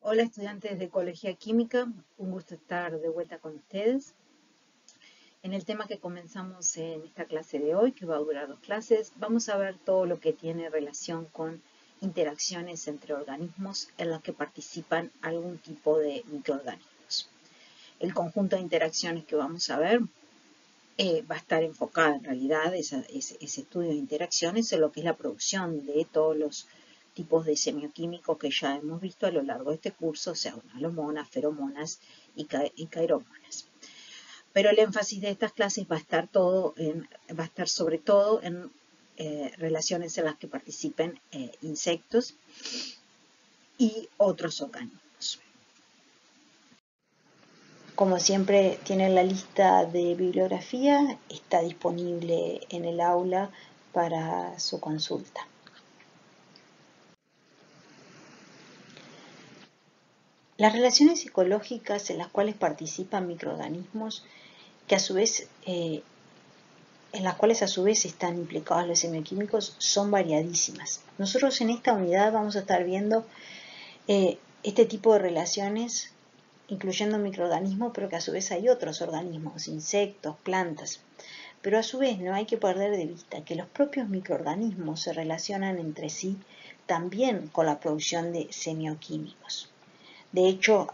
Hola estudiantes de Ecología Química, un gusto estar de vuelta con ustedes. En el tema que comenzamos en esta clase de hoy, que va a durar 2 clases, vamos a ver todo lo que tiene relación con interacciones entre organismos en las que participan algún tipo de microorganismos. El conjunto de interacciones que vamos a ver va a estar enfocado en realidad, ese estudio de interacciones, en lo que es la producción de todos los tipos de semioquímicos que ya hemos visto a lo largo de este curso, o sea, analomonas, feromonas y cairomonas. Pero el énfasis de estas clases va a estar sobre todo en relaciones en las que participen insectos y otros organismos. Como siempre, tienen la lista de bibliografía, está disponible en el aula para su consulta. Las relaciones psicológicas en las cuales participan microorganismos, que a su vez, en las cuales a su vez están implicados los semioquímicos, son variadísimas. Nosotros en esta unidad vamos a estar viendo este tipo de relaciones, incluyendo microorganismos, pero que a su vez hay otros organismos, insectos, plantas. Pero a su vez no hay que perder de vista que los propios microorganismos se relacionan entre sí también con la producción de semioquímicos. De hecho,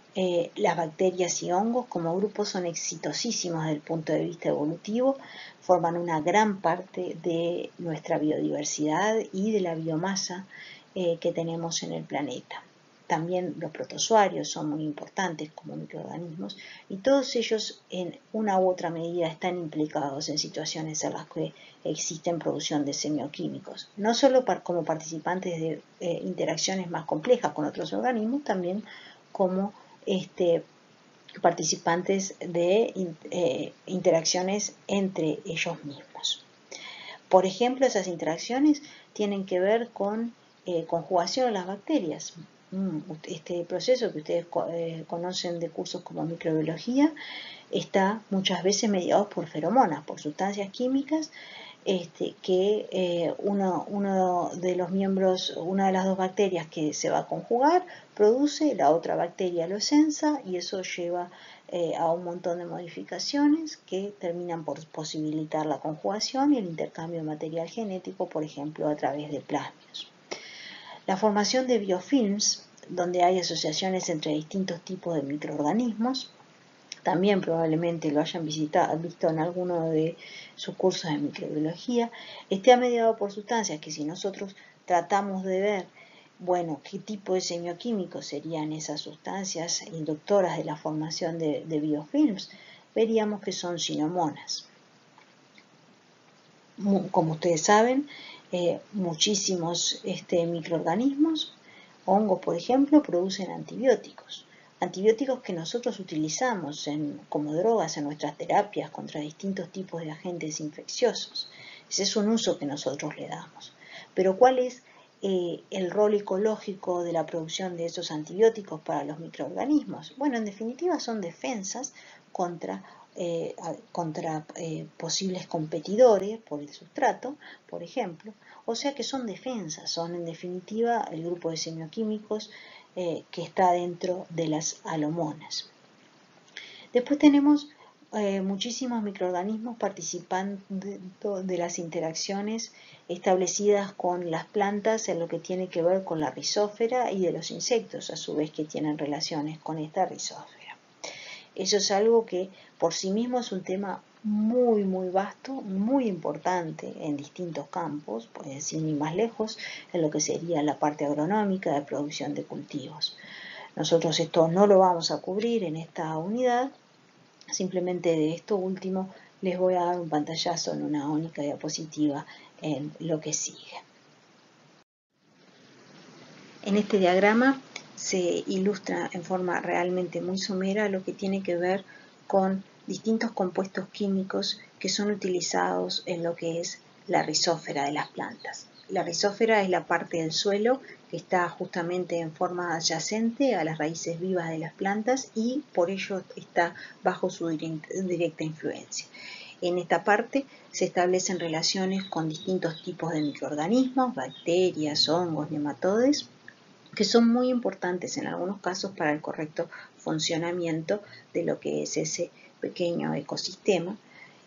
las bacterias y hongos como grupo son exitosísimos desde el punto de vista evolutivo, forman una gran parte de nuestra biodiversidad y de la biomasa que tenemos en el planeta. También los protozoarios son muy importantes como microorganismos y todos ellos en una u otra medida están implicados en situaciones en las que existen producción de semioquímicos, no solo como participantes de interacciones más complejas con otros organismos, también como participantes de interacciones entre ellos mismos. Por ejemplo, esas interacciones tienen que ver con conjugación en las bacterias. Este proceso que ustedes conocen de cursos como microbiología está muchas veces mediado por feromonas, por sustancias químicas que uno de los miembros, una de las dos bacterias que se va a conjugar, produce, la otra bacteria lo sensa y eso lleva a un montón de modificaciones que terminan por posibilitar la conjugación y el intercambio de material genético, por ejemplo, a través de plasmios. La formación de biofilms, donde hay asociaciones entre distintos tipos de microorganismos, también probablemente lo hayan visto en alguno de sus cursos de microbiología, esté mediado por sustancias que si nosotros tratamos de ver, bueno, qué tipo de semioquímicos serían esas sustancias inductoras de la formación de biofilms, veríamos que son sinomonas. Como ustedes saben, muchísimos microorganismos, hongos por ejemplo, producen antibióticos. Antibióticos que nosotros utilizamos como drogas en nuestras terapias contra distintos tipos de agentes infecciosos. Ese es un uso que nosotros le damos. Pero ¿cuál es el rol ecológico de la producción de esos antibióticos para los microorganismos? Bueno, en definitiva son defensas contra posibles competidores por el sustrato, por ejemplo. O sea que son defensas, son en definitiva el grupo de semioquímicos que está dentro de las alomonas. Después tenemos muchísimos microorganismos participando de las interacciones establecidas con las plantas en lo que tiene que ver con la rizósfera y de los insectos, a su vez que tienen relaciones con esta rizósfera. Eso es algo que por sí mismo es un tema muy, muy vasto, muy importante en distintos campos, por decir ni más lejos, en lo que sería la parte agronómica de producción de cultivos. Nosotros esto no lo vamos a cubrir en esta unidad, simplemente de esto último les voy a dar un pantallazo en una única diapositiva en lo que sigue. En este diagrama se ilustra en forma realmente muy somera lo que tiene que ver con distintos compuestos químicos que son utilizados en lo que es la rizósfera de las plantas. La rizósfera es la parte del suelo que está justamente en forma adyacente a las raíces vivas de las plantas y por ello está bajo su directa influencia. En esta parte se establecen relaciones con distintos tipos de microorganismos, bacterias, hongos, nematodes, que son muy importantes en algunos casos para el correcto funcionamiento de lo que es ese pequeño ecosistema,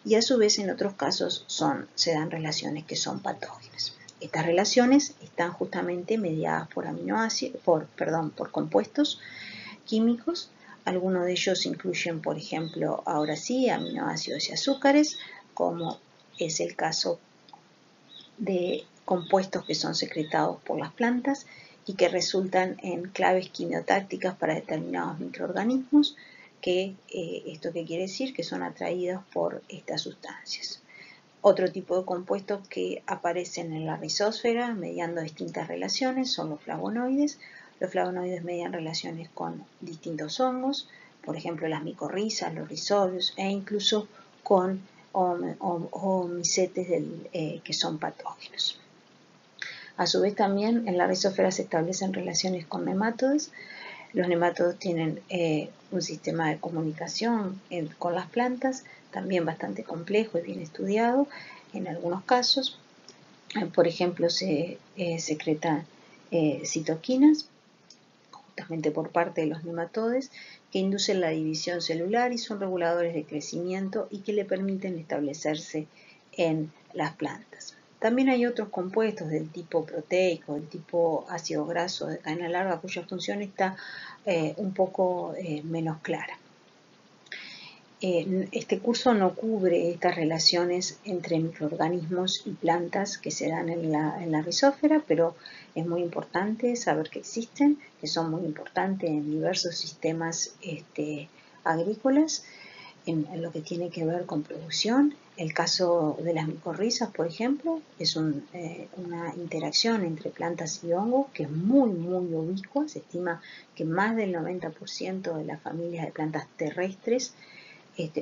y a su vez en otros casos se dan relaciones que son patógenas. Estas relaciones están justamente mediadas por por compuestos químicos. Algunos de ellos incluyen, por ejemplo, ahora sí, aminoácidos y azúcares, como es el caso de compuestos que son secretados por las plantas y que resultan en claves quimiotácticas para determinados microorganismos, que esto qué quiere decir, que son atraídos por estas sustancias. Otro tipo de compuestos que aparecen en la rizósfera mediando distintas relaciones son los flavonoides. Los flavonoides median relaciones con distintos hongos, por ejemplo las micorrizas, los rizobios, e incluso con micetes que son patógenos. A su vez también en la rizósfera se establecen relaciones con nemátodos. Los nemátodos tienen un sistema de comunicación con las plantas, también bastante complejo y bien estudiado en algunos casos. Por ejemplo, se secretan citoquinas, justamente por parte de los nematodes, que inducen la división celular y son reguladores de crecimiento y que le permiten establecerse en las plantas. También hay otros compuestos del tipo proteico, del tipo ácido graso de cadena larga, cuya función está un poco menos clara. Este curso no cubre estas relaciones entre microorganismos y plantas que se dan en la rizósfera, pero es muy importante saber que existen, que son muy importantes en diversos sistemas agrícolas, en lo que tiene que ver con producción. El caso de las micorrizas, por ejemplo, es una interacción entre plantas y hongos que es muy ubicua. Se estima que más del 90% de las familias de plantas terrestres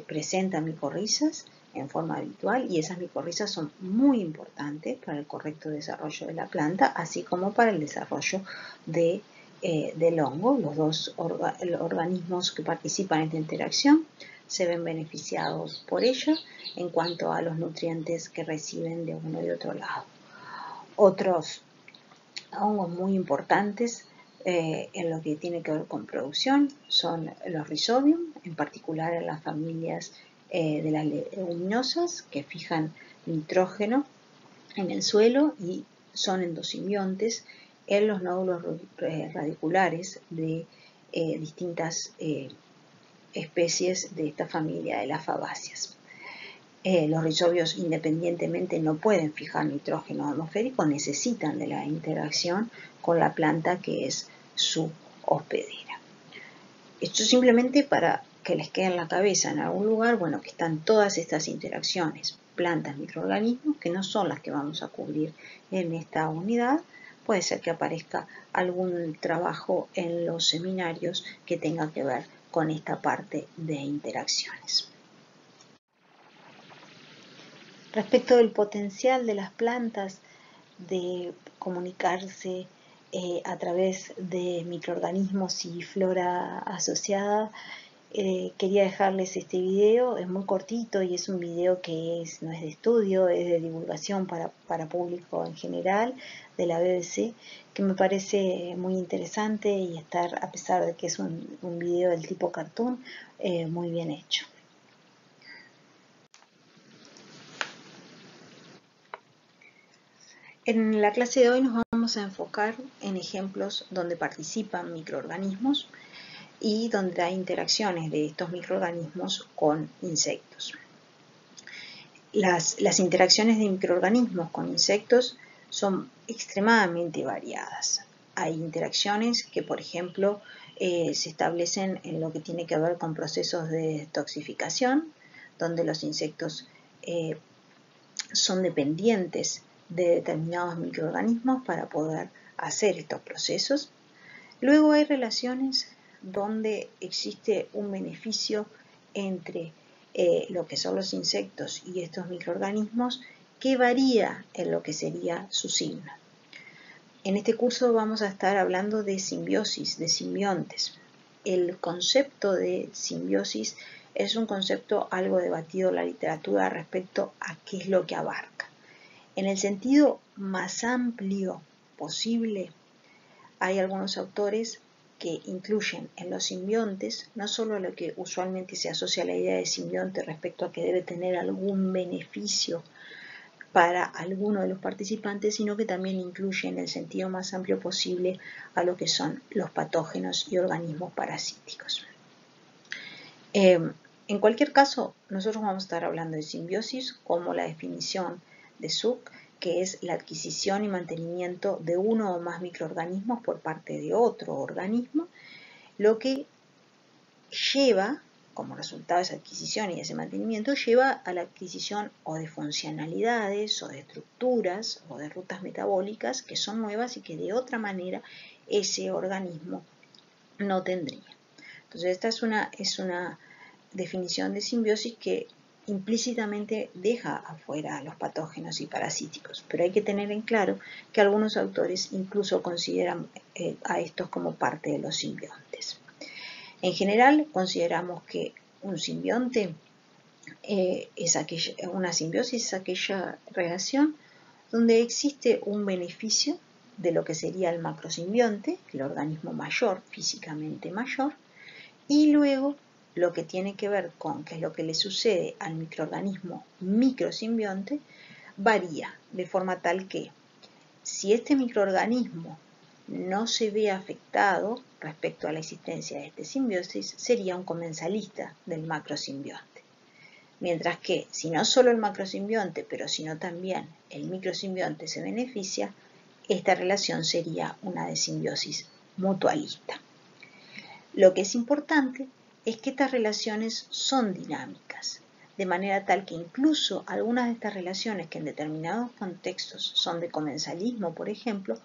presentan micorrizas en forma habitual, y esas micorrizas son muy importantes para el correcto desarrollo de la planta, así como para el desarrollo del hongo. Los dos organismos que participan en esta interacción se ven beneficiados por ella en cuanto a los nutrientes que reciben de uno y otro lado. Otros hongos muy importantes en lo que tiene que ver con producción son los rhizobium, en particular en las familias de las leguminosas, que fijan nitrógeno en el suelo y son endosimbiontes en los nódulos radiculares de distintas especies de esta familia de las fabáceas. Los rizobios independientemente no pueden fijar nitrógeno atmosférico, necesitan de la interacción con la planta que es su hospedera. Esto simplemente para que les quede en la cabeza en algún lugar, bueno, que están todas estas interacciones, plantas, microorganismos, que no son las que vamos a cubrir en esta unidad. Puede ser que aparezca algún trabajo en los seminarios que tenga que ver con esta parte de interacciones. Respecto del potencial de las plantas de comunicarse a través de microorganismos y flora asociada, quería dejarles este video. Es muy cortito y es un video que no es de estudio, es de divulgación para público en general de la BBC, que me parece muy interesante y a pesar de que es un video del tipo cartoon, muy bien hecho. En la clase de hoy nos vamos a enfocar en ejemplos donde participan microorganismos y donde hay interacciones de estos microorganismos con insectos. Las interacciones de microorganismos con insectos son extremadamente variadas. Hay interacciones que, por ejemplo, se establecen en lo que tiene que ver con procesos de toxificación, donde los insectos son dependientes de determinados microorganismos para poder hacer estos procesos. Luego hay relaciones donde existe un beneficio entre lo que son los insectos y estos microorganismos, que varía en lo que sería su signo. En este curso vamos a estar hablando de simbiosis, de simbiontes. El concepto de simbiosis es un concepto algo debatido en la literatura respecto a qué es lo que abarca. En el sentido más amplio posible, hay algunos autores que incluyen en los simbiontes no solo lo que usualmente se asocia a la idea de simbionte respecto a que debe tener algún beneficio para alguno de los participantes, sino que también incluye en el sentido más amplio posible a lo que son los patógenos y organismos parasíticos. En cualquier caso, nosotros vamos a estar hablando de simbiosis como la definición de Suck, que es la adquisición y mantenimiento de uno o más microorganismos por parte de otro organismo, lo que lleva, como resultado de esa adquisición y de ese mantenimiento, lleva a la adquisición o de funcionalidades o de estructuras o de rutas metabólicas que son nuevas y que de otra manera ese organismo no tendría. Entonces esta es una definición de simbiosis que implícitamente deja afuera a los patógenos y parasíticos, pero hay que tener en claro que algunos autores incluso consideran a estos como parte de los simbiontes. En general consideramos que un simbionte una simbiosis es aquella relación donde existe un beneficio de lo que sería el macrosimbionte, el organismo mayor, físicamente mayor, y luego lo que tiene que ver con qué es lo que le sucede al microorganismo microsimbionte varía de forma tal que si este microorganismo no se ve afectado respecto a la existencia de esta simbiosis, sería un comensalista del macrosimbionte. Mientras que si no solo el macrosimbionte, pero sino también el microsimbionte se beneficia, esta relación sería una de simbiosis mutualista. Lo que es importante es que estas relaciones son dinámicas, de manera tal que incluso algunas de estas relaciones que en determinados contextos son de comensalismo, por ejemplo,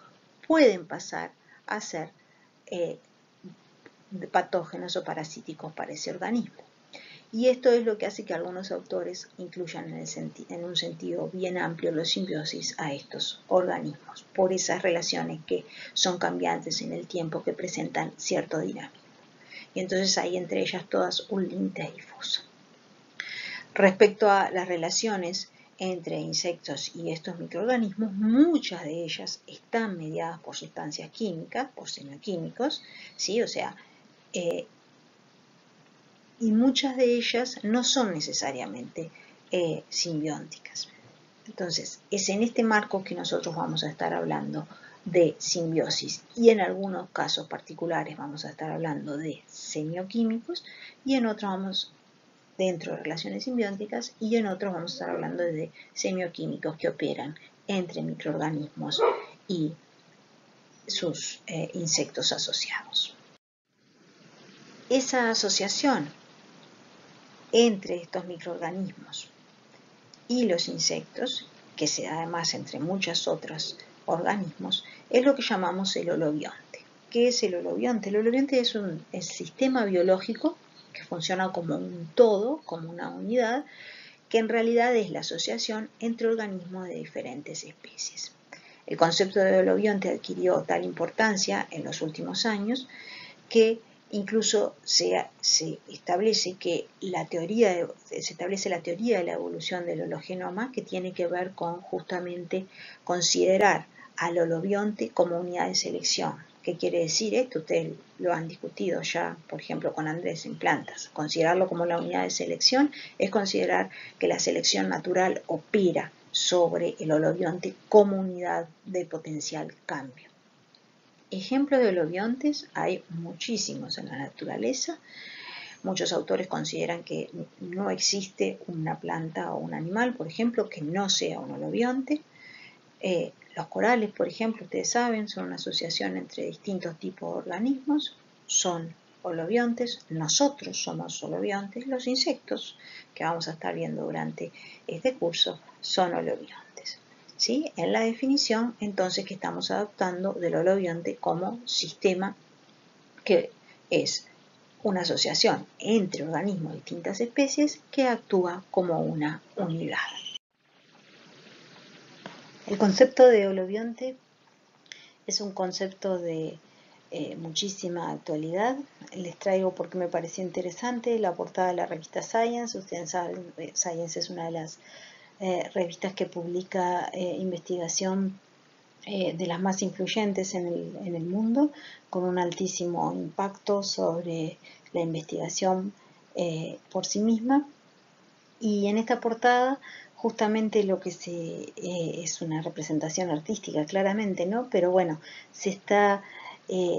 pueden pasar a ser patógenos o parasíticos para ese organismo. Y esto es lo que hace que algunos autores incluyan en un sentido bien amplio los simbiosis a estos organismos, por esas relaciones que son cambiantes en el tiempo, que presentan cierto dinamismo. Y entonces hay entre ellas todas un límite difuso. Respecto a las relaciones entre insectos y estos microorganismos, muchas de ellas están mediadas por sustancias químicas, por semioquímicos, ¿sí? O sea, y muchas de ellas no son necesariamente simbióticas. Entonces, es en este marco que nosotros vamos a estar hablando de simbiosis, y en algunos casos particulares vamos a estar hablando de semioquímicos, y en otros vamos dentro de relaciones simbióticas, y en otros vamos a estar hablando de semioquímicos que operan entre microorganismos y sus insectos asociados. Esa asociación entre estos microorganismos y los insectos, que se da además entre muchos otros organismos, es lo que llamamos el holobionte. ¿Qué es el holobionte? El holobionte es un sistema biológico que funciona como un todo, como una unidad, que en realidad es la asociación entre organismos de diferentes especies. El concepto de holobionte adquirió tal importancia en los últimos años que incluso se establece la teoría de la evolución del hologenoma, que tiene que ver con justamente considerar al holobionte como unidad de selección. ¿Qué quiere decir esto? Ustedes lo han discutido ya, por ejemplo, con Andrés en plantas. Considerarlo como la unidad de selección es considerar que la selección natural opera sobre el holobionte como unidad de potencial cambio. Ejemplos de holobiontes hay muchísimos en la naturaleza. Muchos autores consideran que no existe una planta o un animal, por ejemplo, que no sea un holobionte. Los corales, por ejemplo, ustedes saben, son una asociación entre distintos tipos de organismos, son holobiontes. Nosotros somos holobiontes. Los insectos, que vamos a estar viendo durante este curso, son holobiontes. ¿Sí? En la definición, entonces, que estamos adoptando del holobionte como sistema que es una asociación entre organismos de distintas especies que actúa como una unidad. El concepto de holobionte es un concepto de muchísima actualidad. Les traigo porque me pareció interesante la portada de la revista Science. Ustedes saben, Science es una de las revistas que publica investigación de las más influyentes en el mundo, con un altísimo impacto sobre la investigación por sí misma. Y en esta portada justamente lo que es una representación artística, claramente, ¿no? Pero bueno, se está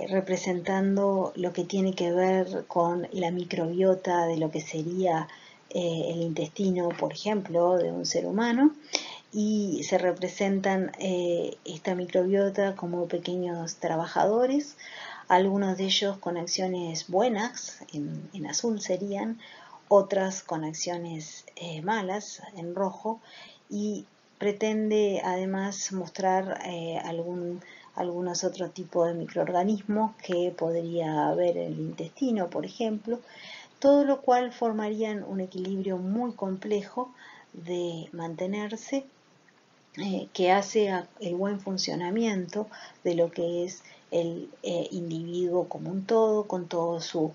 representando lo que tiene que ver con la microbiota de lo que sería el intestino, por ejemplo, de un ser humano, y se representan esta microbiota como pequeños trabajadores, algunos de ellos con acciones buenas, en azul serían, otras con acciones malas, en rojo, y pretende además mostrar algunos otros tipos de microorganismos que podría haber en el intestino, por ejemplo, todo lo cual formarían un equilibrio muy complejo de mantenerse, que hace el buen funcionamiento de lo que es el individuo como un todo, con toda su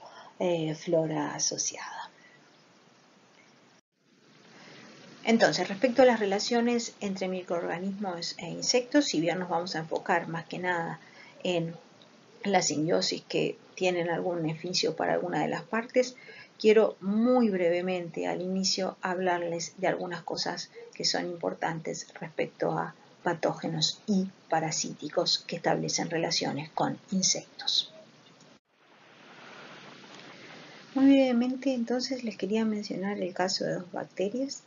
flora asociada. Entonces, respecto a las relaciones entre microorganismos e insectos, si bien nos vamos a enfocar más que nada en la simbiosis que tienen algún beneficio para alguna de las partes, quiero muy brevemente al inicio hablarles de algunas cosas que son importantes respecto a patógenos y parasíticos que establecen relaciones con insectos. Muy brevemente entonces les quería mencionar el caso de dos bacterias,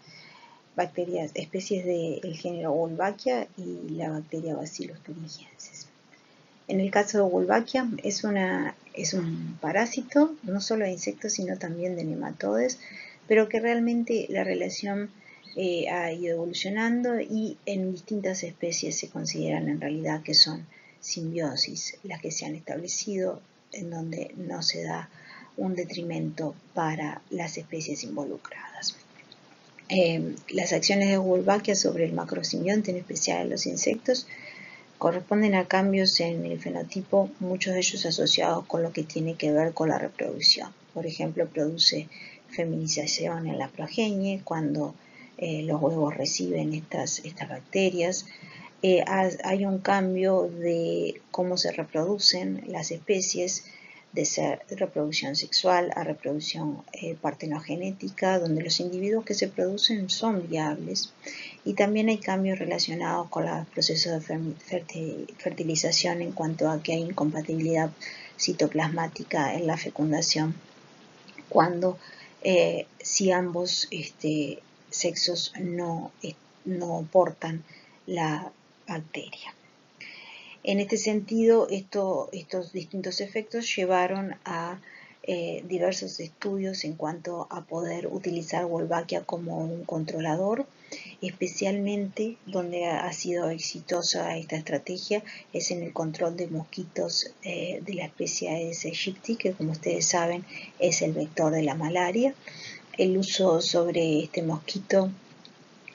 especies del género Wolbachia y la bacteria Bacillus thuringiensis. En el caso de Wolbachia es un parásito, no solo de insectos, sino también de nematodes, pero que realmente la relación ha ido evolucionando y en distintas especies se consideran en realidad que son simbiosis las que se han establecido, en donde no se da un detrimento para las especies involucradas. Las acciones de Wolbachia sobre el macrosimbionte, en especial en los insectos, corresponden a cambios en el fenotipo, muchos de ellos asociados con lo que tiene que ver con la reproducción. Por ejemplo, produce feminización en la progenie cuando los huevos reciben estas bacterias. Hay un cambio de cómo se reproducen las especies, de ser reproducción sexual a reproducción partenogenética, donde los individuos que se producen son viables, y también hay cambios relacionados con los procesos de fertilización en cuanto a que hay incompatibilidad citoplasmática en la fecundación, cuando si ambos sexos no portan la bacteria. En este sentido, estos distintos efectos llevaron a diversos estudios en cuanto a poder utilizar Wolbachia como un controlador, especialmente donde ha sido exitosa esta estrategia es en el control de mosquitos de la especie Aedes aegypti, que como ustedes saben es el vector de la malaria. El uso sobre este mosquito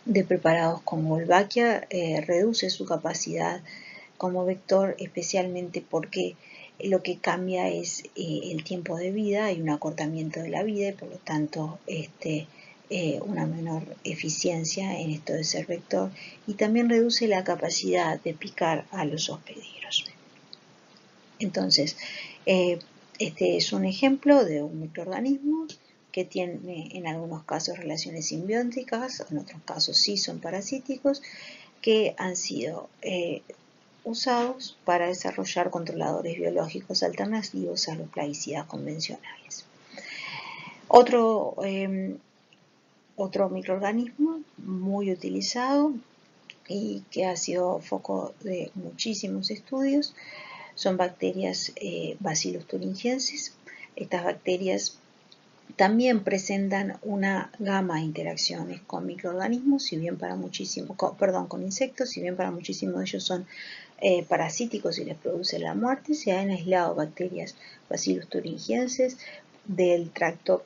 de preparados con Wolbachia reduce su capacidad como vector, especialmente porque lo que cambia es el tiempo de vida, hay un acortamiento de la vida y por lo tanto una menor eficiencia en esto de ser vector, y también reduce la capacidad de picar a los hospederos. Entonces, este es un ejemplo de un microorganismo que tiene en algunos casos relaciones simbióticas, en otros casos sí son parasíticos, que han sido usados para desarrollar controladores biológicos alternativos a los plaguicidas convencionales. Otro microorganismo muy utilizado y que ha sido foco de muchísimos estudios son bacterias Bacillus thuringiensis. Estas bacterias también presentan una gama de interacciones con microorganismos, con insectos, si bien para muchísimos de ellos son parasíticos y les produce la muerte. Se han aislado bacterias Bacillus thuringiensis del tracto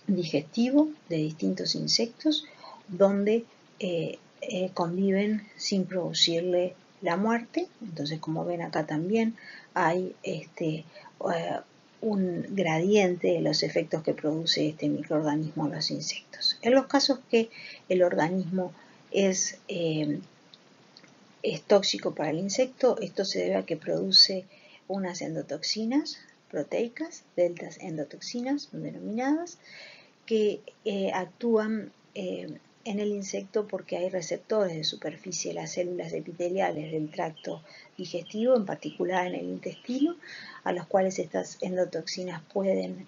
digestivo de distintos insectos, donde conviven sin producirle la muerte. Entonces, como ven acá también hay un gradiente de los efectos que produce este microorganismo en los insectos. En los casos que el organismo es es tóxico para el insecto. Esto se debe a que produce unas endotoxinas proteicas, deltas endotoxinas denominadas, que actúan en el insecto porque hay receptores de superficie de las células epiteliales del tracto digestivo, en particular en el intestino, a los cuales estas endotoxinas pueden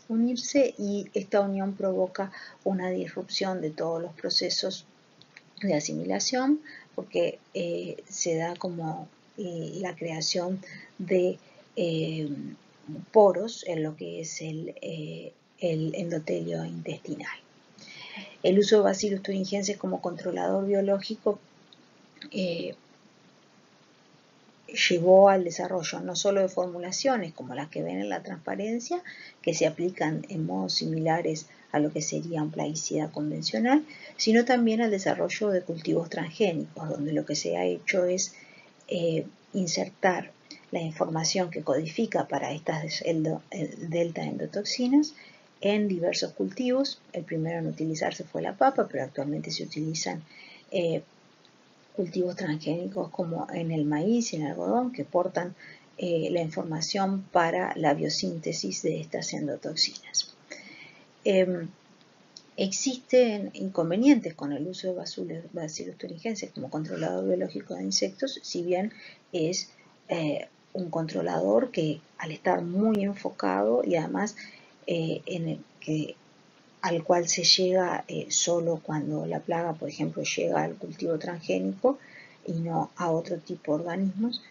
unirse, y esta unión provoca una disrupción de todos los procesos de asimilación, porque se da como la creación de poros en lo que es el endotelio intestinal. El uso de Bacillus thuringiensis como controlador biológico llevó al desarrollo no solo de formulaciones como las que ven en la transparencia, que se aplican en modos similares a lo que sería un plaguicida convencional, sino también al desarrollo de cultivos transgénicos, donde lo que se ha hecho es insertar la información que codifica para estas delta endotoxinas en diversos cultivos. El primero en utilizarse fue la papa, pero actualmente se utilizan cultivos transgénicos como en el maíz y en el algodón, que portan la información para la biosíntesis de estas endotoxinas. Existen inconvenientes con el uso de Bacillus thuringiensis como controlador biológico de insectos, si bien es un controlador que, al estar muy enfocado y además al cual se llega solo cuando la plaga, por ejemplo, llega al cultivo transgénico y no a otro tipo de organismos,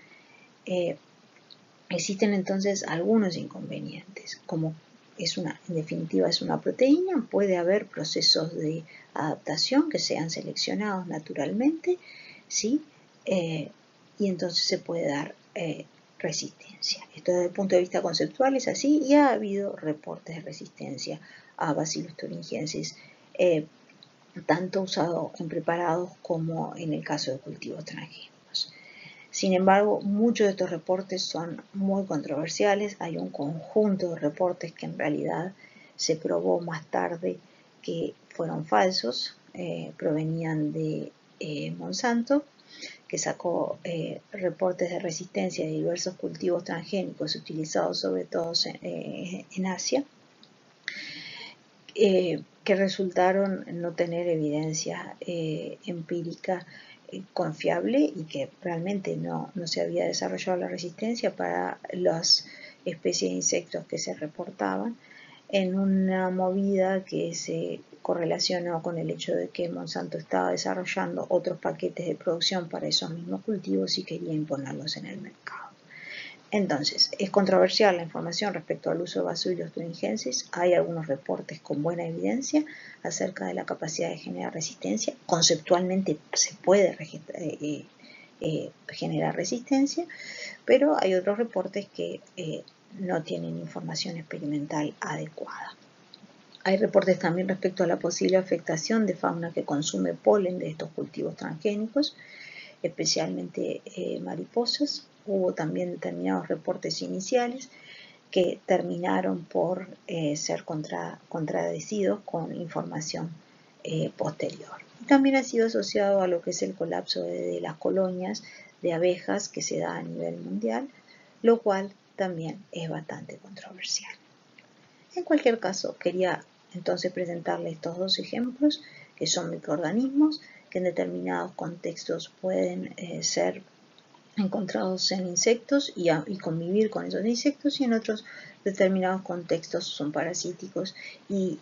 existen entonces algunos inconvenientes. Como en definitiva es una proteína, puede haber procesos de adaptación que sean seleccionados naturalmente, ¿sí? Y entonces se puede dar resistencia. Esto desde el punto de vista conceptual es así, y ha habido reportes de resistencia a Bacillus thuringiensis, tanto usado en preparados como en el caso de cultivos transgénicos. Sin embargo, muchos de estos reportes son muy controversiales. Hay un conjunto de reportes que en realidad se probó más tarde que fueron falsos, provenían de Monsanto, que sacó reportes de resistencia de diversos cultivos transgénicos utilizados sobre todo en Asia, que resultaron no tener evidencia empírica confiable, y que realmente no se había desarrollado la resistencia para las especies de insectos que se reportaban, en una movida que se correlacionó con el hecho de que Monsanto estaba desarrollando otros paquetes de producción para esos mismos cultivos y quería imponerlos en el mercado. Entonces, es controversial la información respecto al uso de Bacillus thuringiensis. Hay algunos reportes con buena evidencia acerca de la capacidad de generar resistencia. Conceptualmente se puede generar resistencia, pero hay otros reportes que no tienen información experimental adecuada. Hay reportes también respecto a la posible afectación de fauna que consume polen de estos cultivos transgénicos, especialmente mariposas. Hubo también determinados reportes iniciales que terminaron por ser contradecidos con información posterior. También ha sido asociado a lo que es el colapso de las colonias de abejas que se da a nivel mundial, lo cual también es bastante controversial. En cualquier caso, quería entonces presentarles estos dos ejemplos, que son microorganismos que en determinados contextos pueden ser encontrados en insectos y convivir con esos insectos, y en otros determinados contextos son parasíticos, y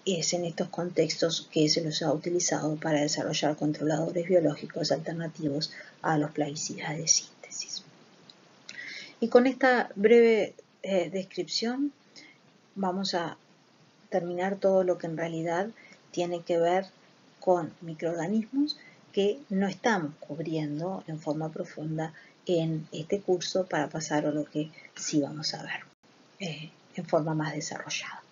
es en estos contextos que se los ha utilizado para desarrollar controladores biológicos alternativos a los plaguicidas de síntesis. Y con esta breve descripción vamos a terminar todo lo que en realidad tiene que ver con microorganismos que no estamos cubriendo en forma profunda en este curso, para pasar a lo que sí vamos a ver en forma más desarrollada.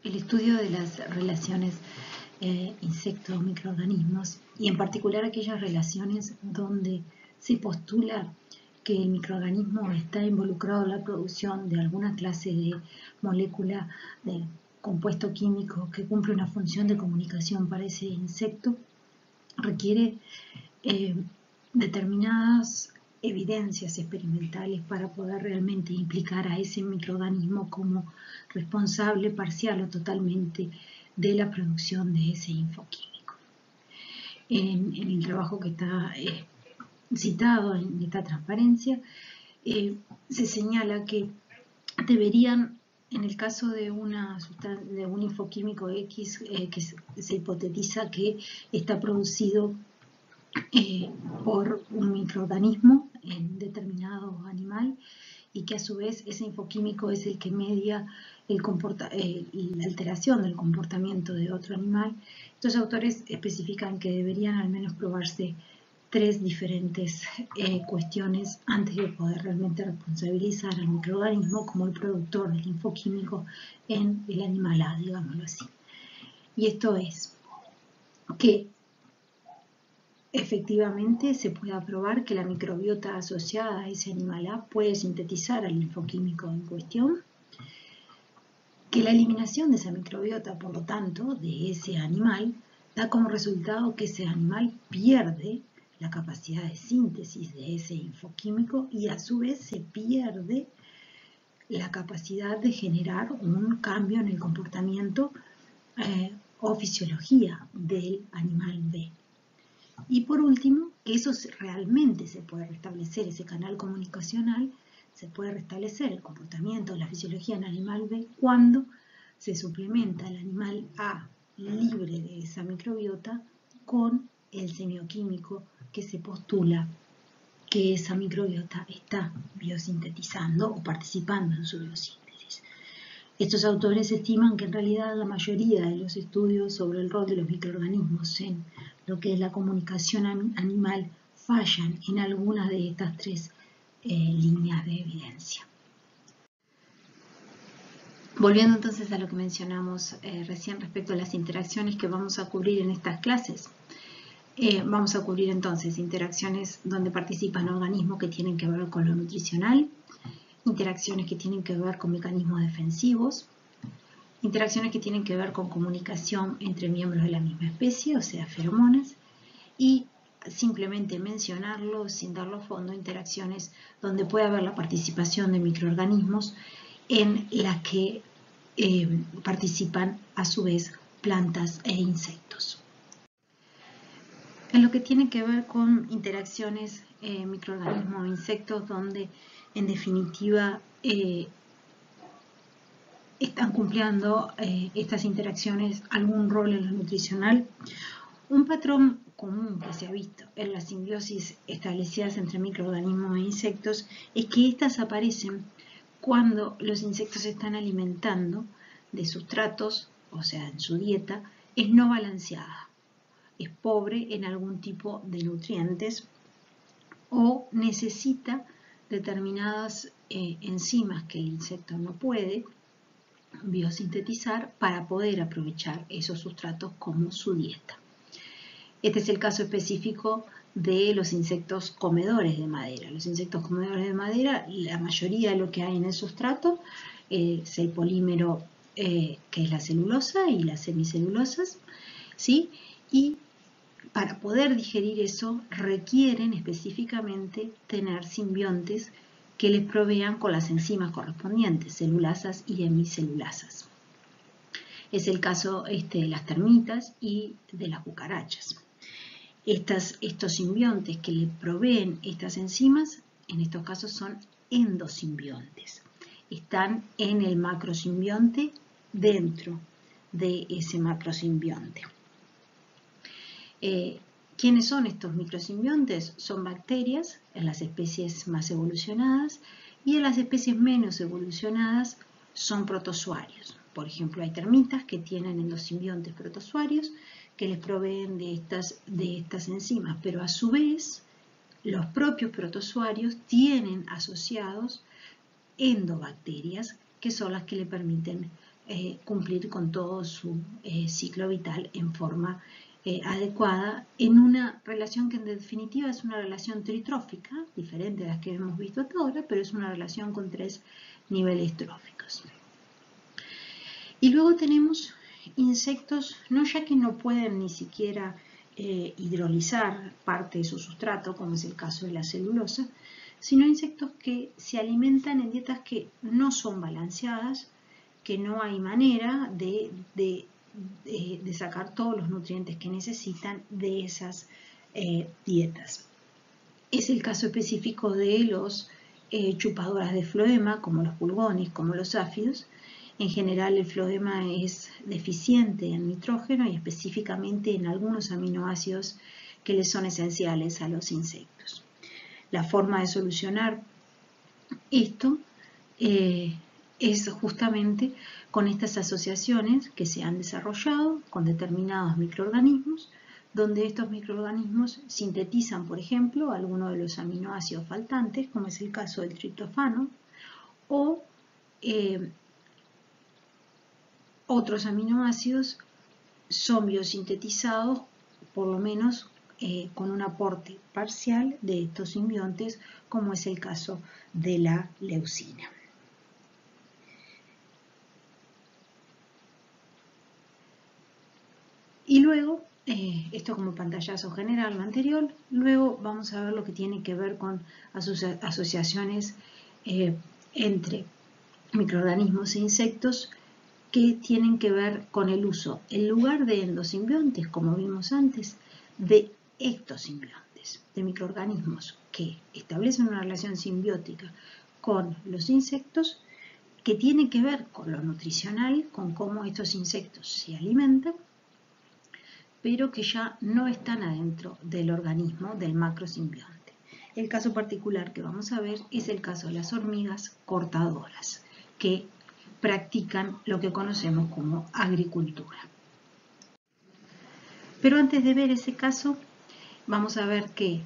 El estudio de las relaciones insectos-microorganismos y en particular aquellas relaciones donde se postula que el microorganismo está involucrado en la producción de alguna clase de molécula, de compuesto químico que cumple una función de comunicación para ese insecto, requiere determinadas evidencias experimentales para poder realmente implicar a ese microorganismo como responsable parcial o totalmente de la producción de ese infoquímico. En el trabajo que está citado en esta transparencia, se señala que deberían, en el caso de un infoquímico X que se hipotetiza que está producido por un microorganismo en determinado animal y que a su vez ese infoquímico es el que media la alteración del comportamiento de otro animal. Estos autores especifican que deberían al menos probarse 3 diferentes cuestiones antes de poder realmente responsabilizar al microorganismo como el productor del infoquímico en el animal A, digámoslo así. Y esto es que efectivamente se puede probar que la microbiota asociada a ese animal A puede sintetizar al infoquímico en cuestión, que la eliminación de esa microbiota, por lo tanto, de ese animal, da como resultado que ese animal pierde la capacidad de síntesis de ese infoquímico y a su vez se pierde la capacidad de generar un cambio en el comportamiento o fisiología del animal B. Y por último, que eso realmente se puede restablecer, ese canal comunicacional, se puede restablecer el comportamiento, la fisiología en el animal B cuando se suplementa el animal A libre de esa microbiota con el semioquímico que se postula que esa microbiota está biosintetizando o participando en su biosíntesis. Estos autores estiman que en realidad la mayoría de los estudios sobre el rol de los microorganismos en lo que es la comunicación animal fallan en alguna de estas 3 líneas de evidencia. Volviendo entonces a lo que mencionamos recién respecto a las interacciones que vamos a cubrir en estas clases. Vamos a cubrir entonces interacciones donde participan organismos que tienen que ver con lo nutricional, interacciones que tienen que ver con mecanismos defensivos, interacciones que tienen que ver con comunicación entre miembros de la misma especie, o sea, feromonas, y simplemente mencionarlo sin darlo fondo, interacciones donde puede haber la participación de microorganismos en las que participan a su vez plantas e insectos. En lo que tiene que ver con interacciones microorganismos-insectos, donde en definitiva están cumpliendo estas interacciones algún rol en lo nutricional, un patrón común que se ha visto en las simbiosis establecidas entre microorganismos e insectos es que estas aparecen cuando los insectos se están alimentando de sustratos, o sea, en su dieta, es no balanceada. Es pobre en algún tipo de nutrientes o necesita determinadas enzimas que el insecto no puede biosintetizar para poder aprovechar esos sustratos como su dieta. Este es el caso específico de los insectos comedores de madera. Los insectos comedores de madera, la mayoría de lo que hay en el sustrato es el polímero que es la celulosa y las semicelulosas, ¿sí? Y para poder digerir eso requieren específicamente tener simbiontes que les provean con las enzimas correspondientes, celulasas y hemicelulasas. Es el caso de las termitas y de las cucarachas. Estos simbiontes que le proveen estas enzimas, en estos casos son endosimbiontes. Están en el macrosimbionte dentro de ese macrosimbionte. ¿Quiénes son estos microsimbiontes? Son bacterias en las especies más evolucionadas y en las especies menos evolucionadas son protozoarios. Por ejemplo, hay termitas que tienen endosimbiontes protozoarios que les proveen de estas enzimas, pero a su vez los propios protozoarios tienen asociados endobacterias que son las que le permiten cumplir con todo su ciclo vital en forma adecuada, en una relación que en definitiva es una relación tritrófica, diferente a las que hemos visto hasta ahora, pero es una relación con 3 niveles tróficos. Y luego tenemos insectos, no ya que no pueden ni siquiera hidrolizar parte de su sustrato, como es el caso de la celulosa, sino insectos que se alimentan en dietas que no son balanceadas, que no hay manera de sacar todos los nutrientes que necesitan de esas dietas. Es el caso específico de los chupadoras de floema, como los pulgones, como los áfidos. En general el floema es deficiente en nitrógeno y específicamente en algunos aminoácidos que les son esenciales a los insectos. La forma de solucionar esto es justamente con estas asociaciones que se han desarrollado con determinados microorganismos, donde estos microorganismos sintetizan, por ejemplo, algunos de los aminoácidos faltantes, como es el caso del triptofano, o otros aminoácidos son biosintetizados, por lo menos con un aporte parcial de estos simbiontes, como es el caso de la leucina. Y luego, esto como pantallazo general, lo anterior, luego vamos a ver lo que tiene que ver con asociaciones entre microorganismos e insectos que tienen que ver con el uso, en lugar de endosimbiontes, como vimos antes, de ectosimbiontes, de microorganismos que establecen una relación simbiótica con los insectos, que tiene que ver con lo nutricional, con cómo estos insectos se alimentan, pero que ya no están adentro del organismo del macrosimbionte. El caso particular que vamos a ver es el caso de las hormigas cortadoras, que practican lo que conocemos como agricultura. Pero antes de ver ese caso, vamos a ver que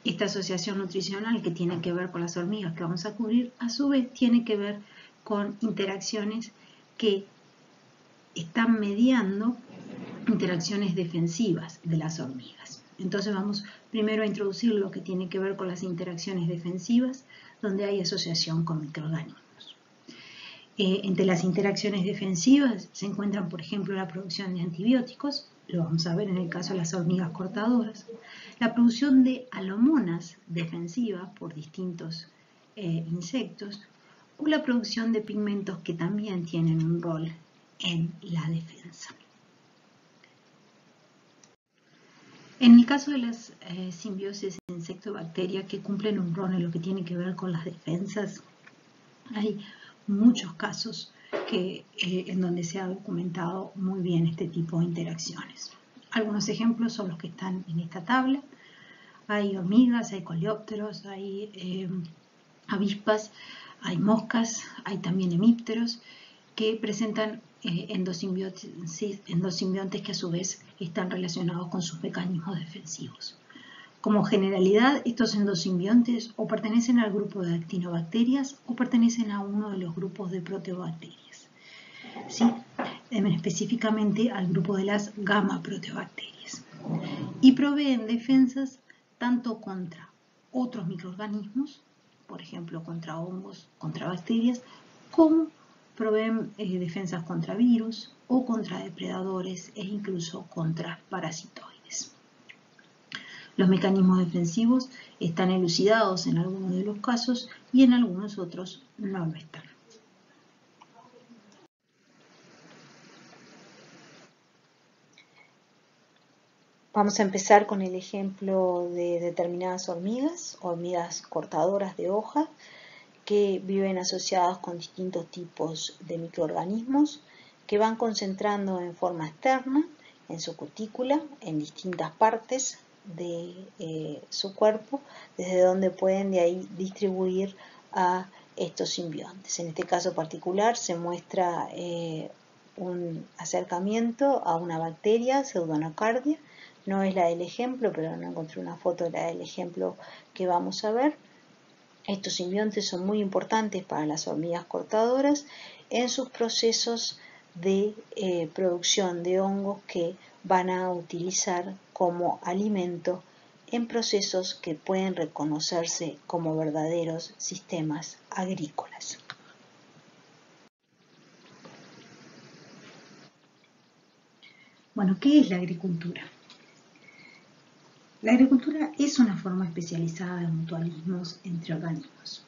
esta asociación nutricional que tiene que ver con las hormigas que vamos a cubrir, a su vez tiene que ver con interacciones que están mediando interacciones defensivas de las hormigas. Entonces vamos primero a introducir lo que tiene que ver con las interacciones defensivas, donde hay asociación con microorganismos. Entre las interacciones defensivas se encuentran, por ejemplo, la producción de antibióticos, lo vamos a ver en el caso de las hormigas cortadoras, la producción de alomonas defensivas por distintos insectos, o la producción de pigmentos que también tienen un rol en la defensa. En el caso de las simbiosis insecto-bacteria que cumplen un rol en lo que tiene que ver con las defensas, hay muchos casos en donde se ha documentado muy bien este tipo de interacciones. Algunos ejemplos son los que están en esta tabla. Hay hormigas, hay coleópteros, hay avispas, hay moscas, hay también hemípteros que presentan endosimbiontes que a su vez están relacionados con sus mecanismos defensivos. Como generalidad, estos endosimbiontes o pertenecen al grupo de actinobacterias o pertenecen a uno de los grupos de proteobacterias, ¿sí? Específicamente al grupo de las gamma proteobacterias. Y proveen defensas tanto contra otros microorganismos, por ejemplo contra hongos, contra bacterias, como proveen defensas contra virus o contra depredadores e incluso contra parasitoides. Los mecanismos defensivos están elucidados en algunos de los casos y en algunos otros no lo están. Vamos a empezar con el ejemplo de determinadas hormigas cortadoras de hoja, que viven asociadas con distintos tipos de microorganismos que van concentrando en forma externa en su cutícula, en distintas partes de su cuerpo, desde donde pueden de ahí distribuir a estos simbiontes. En este caso particular se muestra un acercamiento a una bacteria, Pseudonocardia. No es la del ejemplo, pero no encontré una foto de la del ejemplo que vamos a ver. Estos simbiontes son muy importantes para las hormigas cortadoras en sus procesos de producción de hongos que van a utilizar como alimento en procesos que pueden reconocerse como verdaderos sistemas agrícolas. Bueno, ¿qué es la agricultura? La agricultura es una forma especializada de mutualismos entre organismos.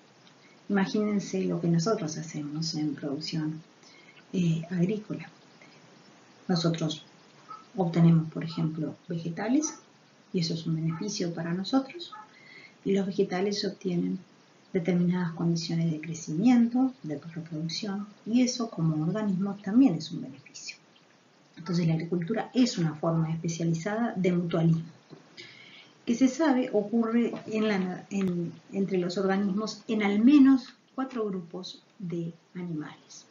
Imagínense lo que nosotros hacemos en producción agrícola. Nosotros obtenemos, por ejemplo, vegetales, y eso es un beneficio para nosotros, y los vegetales obtienen determinadas condiciones de crecimiento, de reproducción, y eso como organismo también es un beneficio. Entonces la agricultura es una forma especializada de mutualismo, que se sabe ocurre entre los organismos en al menos 4 grupos de animales: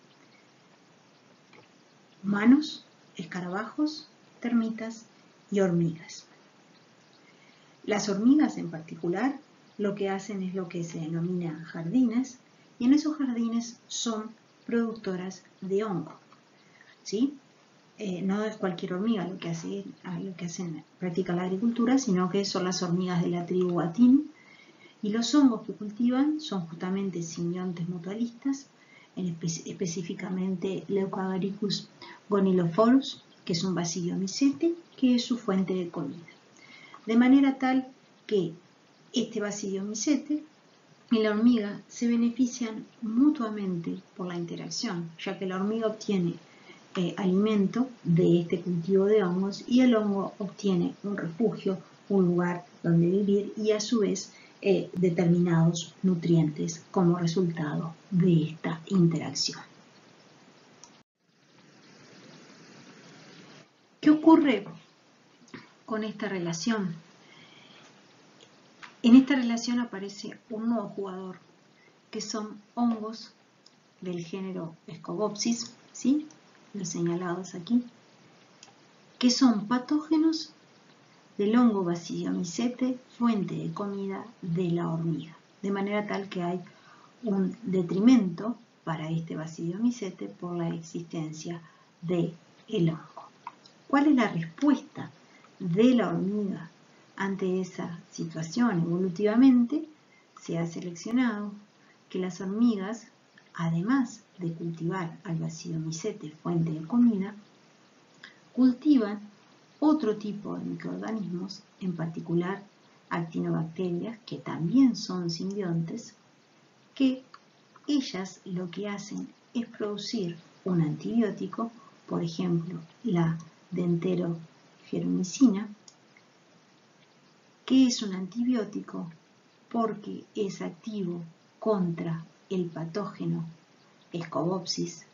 humanos, escarabajos, termitas y hormigas. Las hormigas en particular lo que hacen es lo que se denomina jardines, y en esos jardines son productoras de hongo, ¿sí? No es cualquier hormiga lo que hacen, practica la agricultura, sino que son las hormigas de la tribu Atin, y los hongos que cultivan son justamente simbiontes mutualistas, específicamente Leucagaricus gonilophorus, que es un basidiomycete, que es su fuente de comida. De manera tal que este basidiomycete y la hormiga se benefician mutuamente por la interacción, ya que la hormiga obtiene alimento de este cultivo de hongos y el hongo obtiene un refugio, un lugar donde vivir y a su vez determinados nutrientes como resultado de esta interacción. ¿Qué ocurre con esta relación? En esta relación aparece un nuevo jugador, que son hongos del género Scobopsis, ¿sí? Los señalados aquí, que son patógenos del hongo basidiomycete, fuente de comida de la hormiga, de manera tal que hay un detrimento para este basidiomycete por la existencia del hongo. ¿Cuál es la respuesta de la hormiga ante esa situación? Evolutivamente se ha seleccionado que las hormigas, además de cultivar al basidiomycete, fuente de comida, cultivan otro tipo de microorganismos, en particular actinobacterias, que también son simbiontes, que ellas lo que hacen es producir un antibiótico, por ejemplo, la denterogermicina, que es un antibiótico porque es activo contra el patógeno Scobopsis,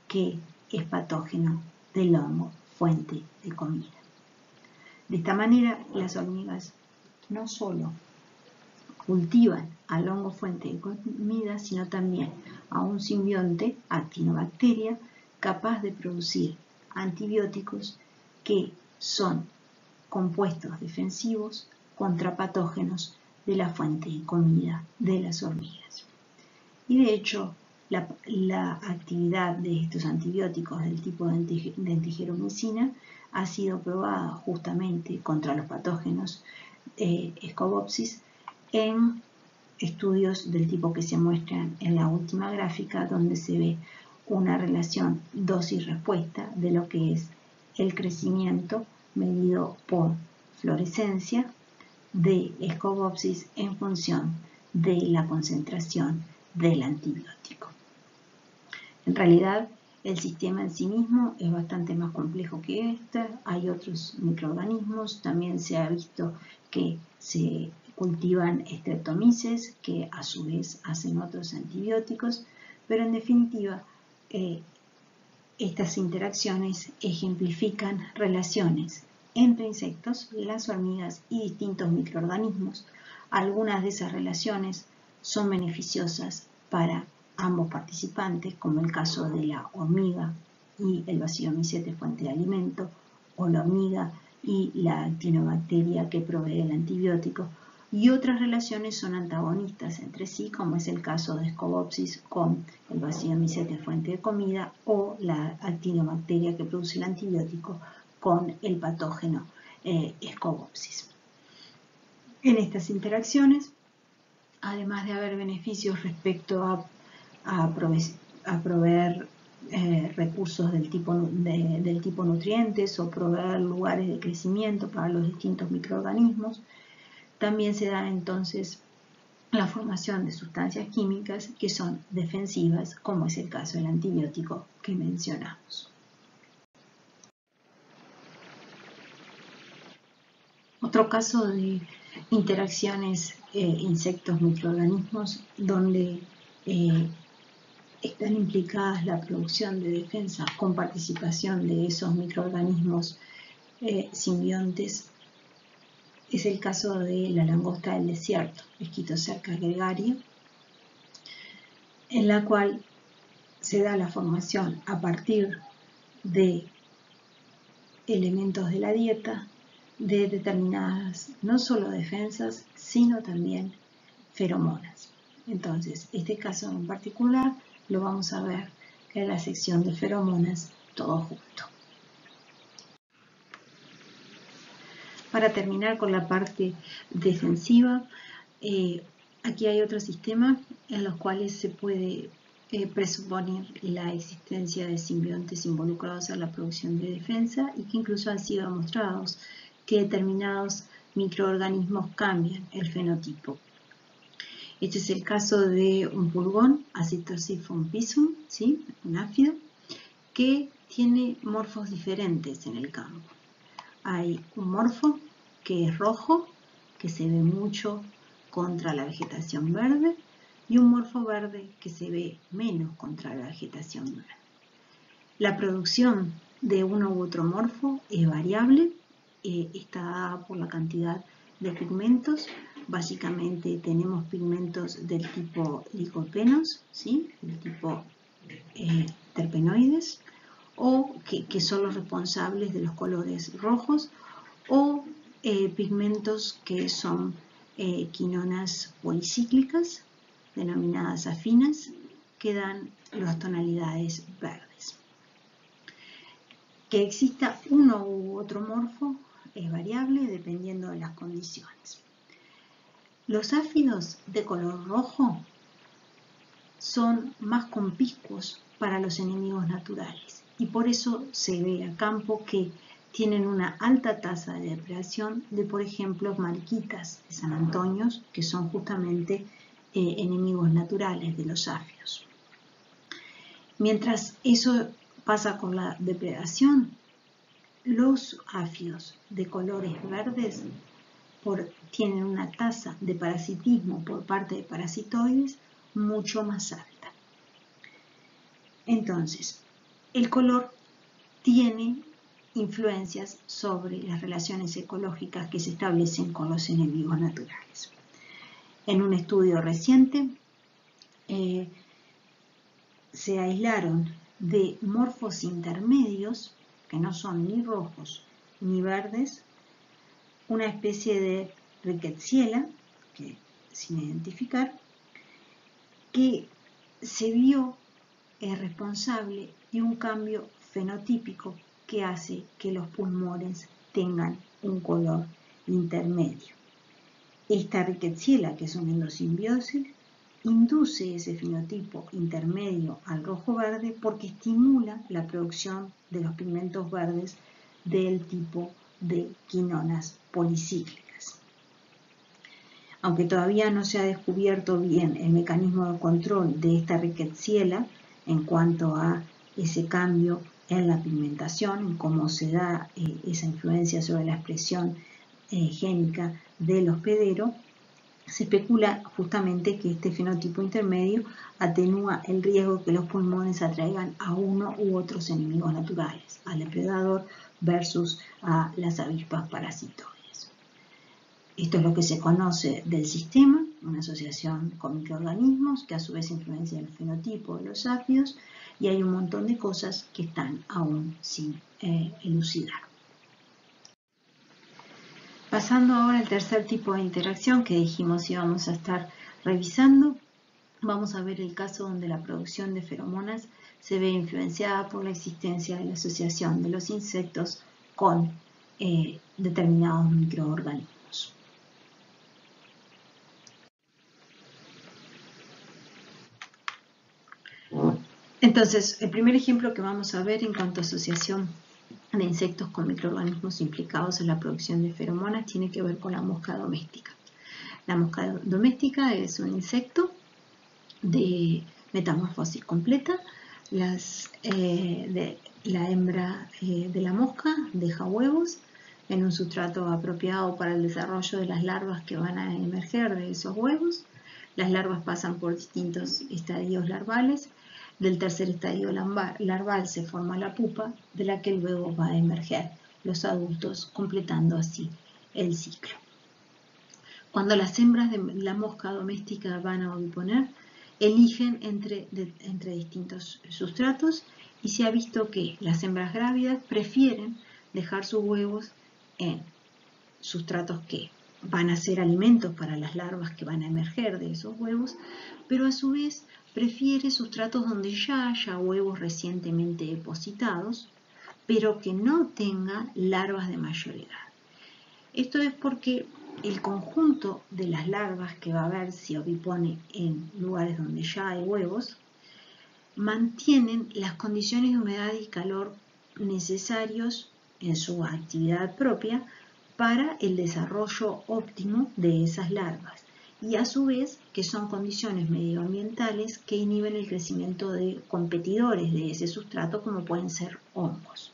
que es patógeno del hongo fuente de comida. De esta manera, las hormigas no solo cultivan al hongo fuente de comida, sino también a un simbionte, actinobacteria, capaz de producir antibióticos que son compuestos defensivos contra patógenos de la fuente de comida de las hormigas. Y de hecho, la actividad de estos antibióticos del tipo de dentigeromicina ha sido probada justamente contra los patógenos Scobopsis en estudios del tipo que se muestran en la última gráfica, donde se ve una relación dosis-respuesta de lo que es el crecimiento medido por fluorescencia de Scobopsis en función de la concentración del antibiótico. En realidad, el sistema en sí mismo es bastante más complejo que este. Hay otros microorganismos. También se ha visto que se cultivan streptomyces, que a su vez hacen otros antibióticos. Pero en definitiva, estas interacciones ejemplifican relaciones entre insectos, las hormigas y distintos microorganismos. Algunas de esas relaciones son beneficiosas para ambos participantes, como el caso de la hormiga y el basidiomycete fuente de alimento, o la hormiga y la actinobacteria que provee el antibiótico, y otras relaciones son antagonistas entre sí, como es el caso de Scobopsis con el Bacillomycetes fuente de comida o la actinobacteria que produce el antibiótico con el patógeno Scobopsis. En estas interacciones, además de haber beneficios respecto a proveer recursos del tipo nutrientes o proveer lugares de crecimiento para los distintos microorganismos, también se da entonces la formación de sustancias químicas que son defensivas, como es el caso del antibiótico que mencionamos. Otro caso de interacciones insectos-microorganismos donde están implicadas la producción de defensa con participación de esos microorganismos simbiontes es el caso de la langosta del desierto, Esquitocerca gregaria, en la cual se da la formación a partir de elementos de la dieta de determinadas no solo defensas, sino también feromonas. Entonces, este caso en particular lo vamos a ver en la sección de feromonas todo junto. Para terminar con la parte defensiva, aquí hay otro sistema en los cuales se puede presuponer la existencia de simbiontes involucrados en la producción de defensa y que incluso han sido demostrados que determinados microorganismos cambian el fenotipo. Este es el caso de un pulgón, Acetosiphon pisum, ¿sí? Un áfido, que tiene morfos diferentes en el campo. Hay un morfo que es rojo, que se ve mucho contra la vegetación verde, y un morfo verde que se ve menos contra la vegetación verde. La producción de uno u otro morfo es variable, está dada por la cantidad de pigmentos. Básicamente tenemos pigmentos del tipo licopenos, ¿sí? Del tipo terpenoides, o que son los responsables de los colores rojos, o pigmentos que son quinonas policíclicas, denominadas afinas, que dan las tonalidades verdes. Que exista uno u otro morfo es variable dependiendo de las condiciones. Los áfidos de color rojo son más conspicuos para los enemigos naturales y por eso se ve a campo que tienen una alta tasa de depredación de, por ejemplo, mariquitas de San Antonio, que son justamente enemigos naturales de los áfidos. Mientras eso pasa con la depredación, los áfidos de colores verdes tienen una tasa de parasitismo por parte de parasitoides mucho más alta. Entonces, el color tiene influencias sobre las relaciones ecológicas que se establecen con los enemigos naturales. En un estudio reciente se aislaron de morfos intermedios, que no son ni rojos ni verdes, una especie de Rickettsia, que sin identificar, que se vio responsable de un cambio fenotípico que hace que los pulmones tengan un color intermedio. Esta Rickettsia, que es un endosimbiosis, induce ese fenotipo intermedio al rojo-verde porque estimula la producción de los pigmentos verdes del tipo de quinonas policíclicas. Aunque todavía no se ha descubierto bien el mecanismo de control de esta Rickettsia en cuanto a ese cambio en la pigmentación, en cómo se da esa influencia sobre la expresión génica del hospedero, se especula justamente que este fenotipo intermedio atenúa el riesgo que los pulmones atraigan a uno u otros enemigos naturales, al depredador versus a las avispas parasitoides. Esto es lo que se conoce del sistema, una asociación con microorganismos que a su vez influencia el fenotipo de los áfidos, y hay un montón de cosas que están aún sin elucidar. Pasando ahora al tercer tipo de interacción que dijimos íbamos a estar revisando, vamos a ver el caso donde la producción de feromonas se ve influenciada por la existencia de la asociación de los insectos con determinados microorganismos. Entonces, el primer ejemplo que vamos a ver en cuanto a asociación de insectos con microorganismos implicados en la producción de feromonas tiene que ver con la mosca doméstica. La mosca doméstica es un insecto de metamorfosis completa. La hembra de la mosca deja huevos en un sustrato apropiado para el desarrollo de las larvas que van a emerger de esos huevos. Las larvas pasan por distintos estadios larvales. Del tercer estadio larval se forma la pupa, de la que luego va a emerger los adultos, completando así el ciclo. Cuando las hembras de la mosca doméstica van a oviponer, eligen entre distintos sustratos y se ha visto que las hembras grávidas prefieren dejar sus huevos en sustratos que van a ser alimentos para las larvas que van a emerger de esos huevos, pero a su vez prefiere sustratos donde ya haya huevos recientemente depositados, pero que no tenga larvas de mayor edad. Esto es porque el conjunto de las larvas que va a haber si ovipone en lugares donde ya hay huevos, mantienen las condiciones de humedad y calor necesarios en su actividad propia para el desarrollo óptimo de esas larvas, y a su vez que son condiciones medioambientales que inhiben el crecimiento de competidores de ese sustrato, como pueden ser hongos.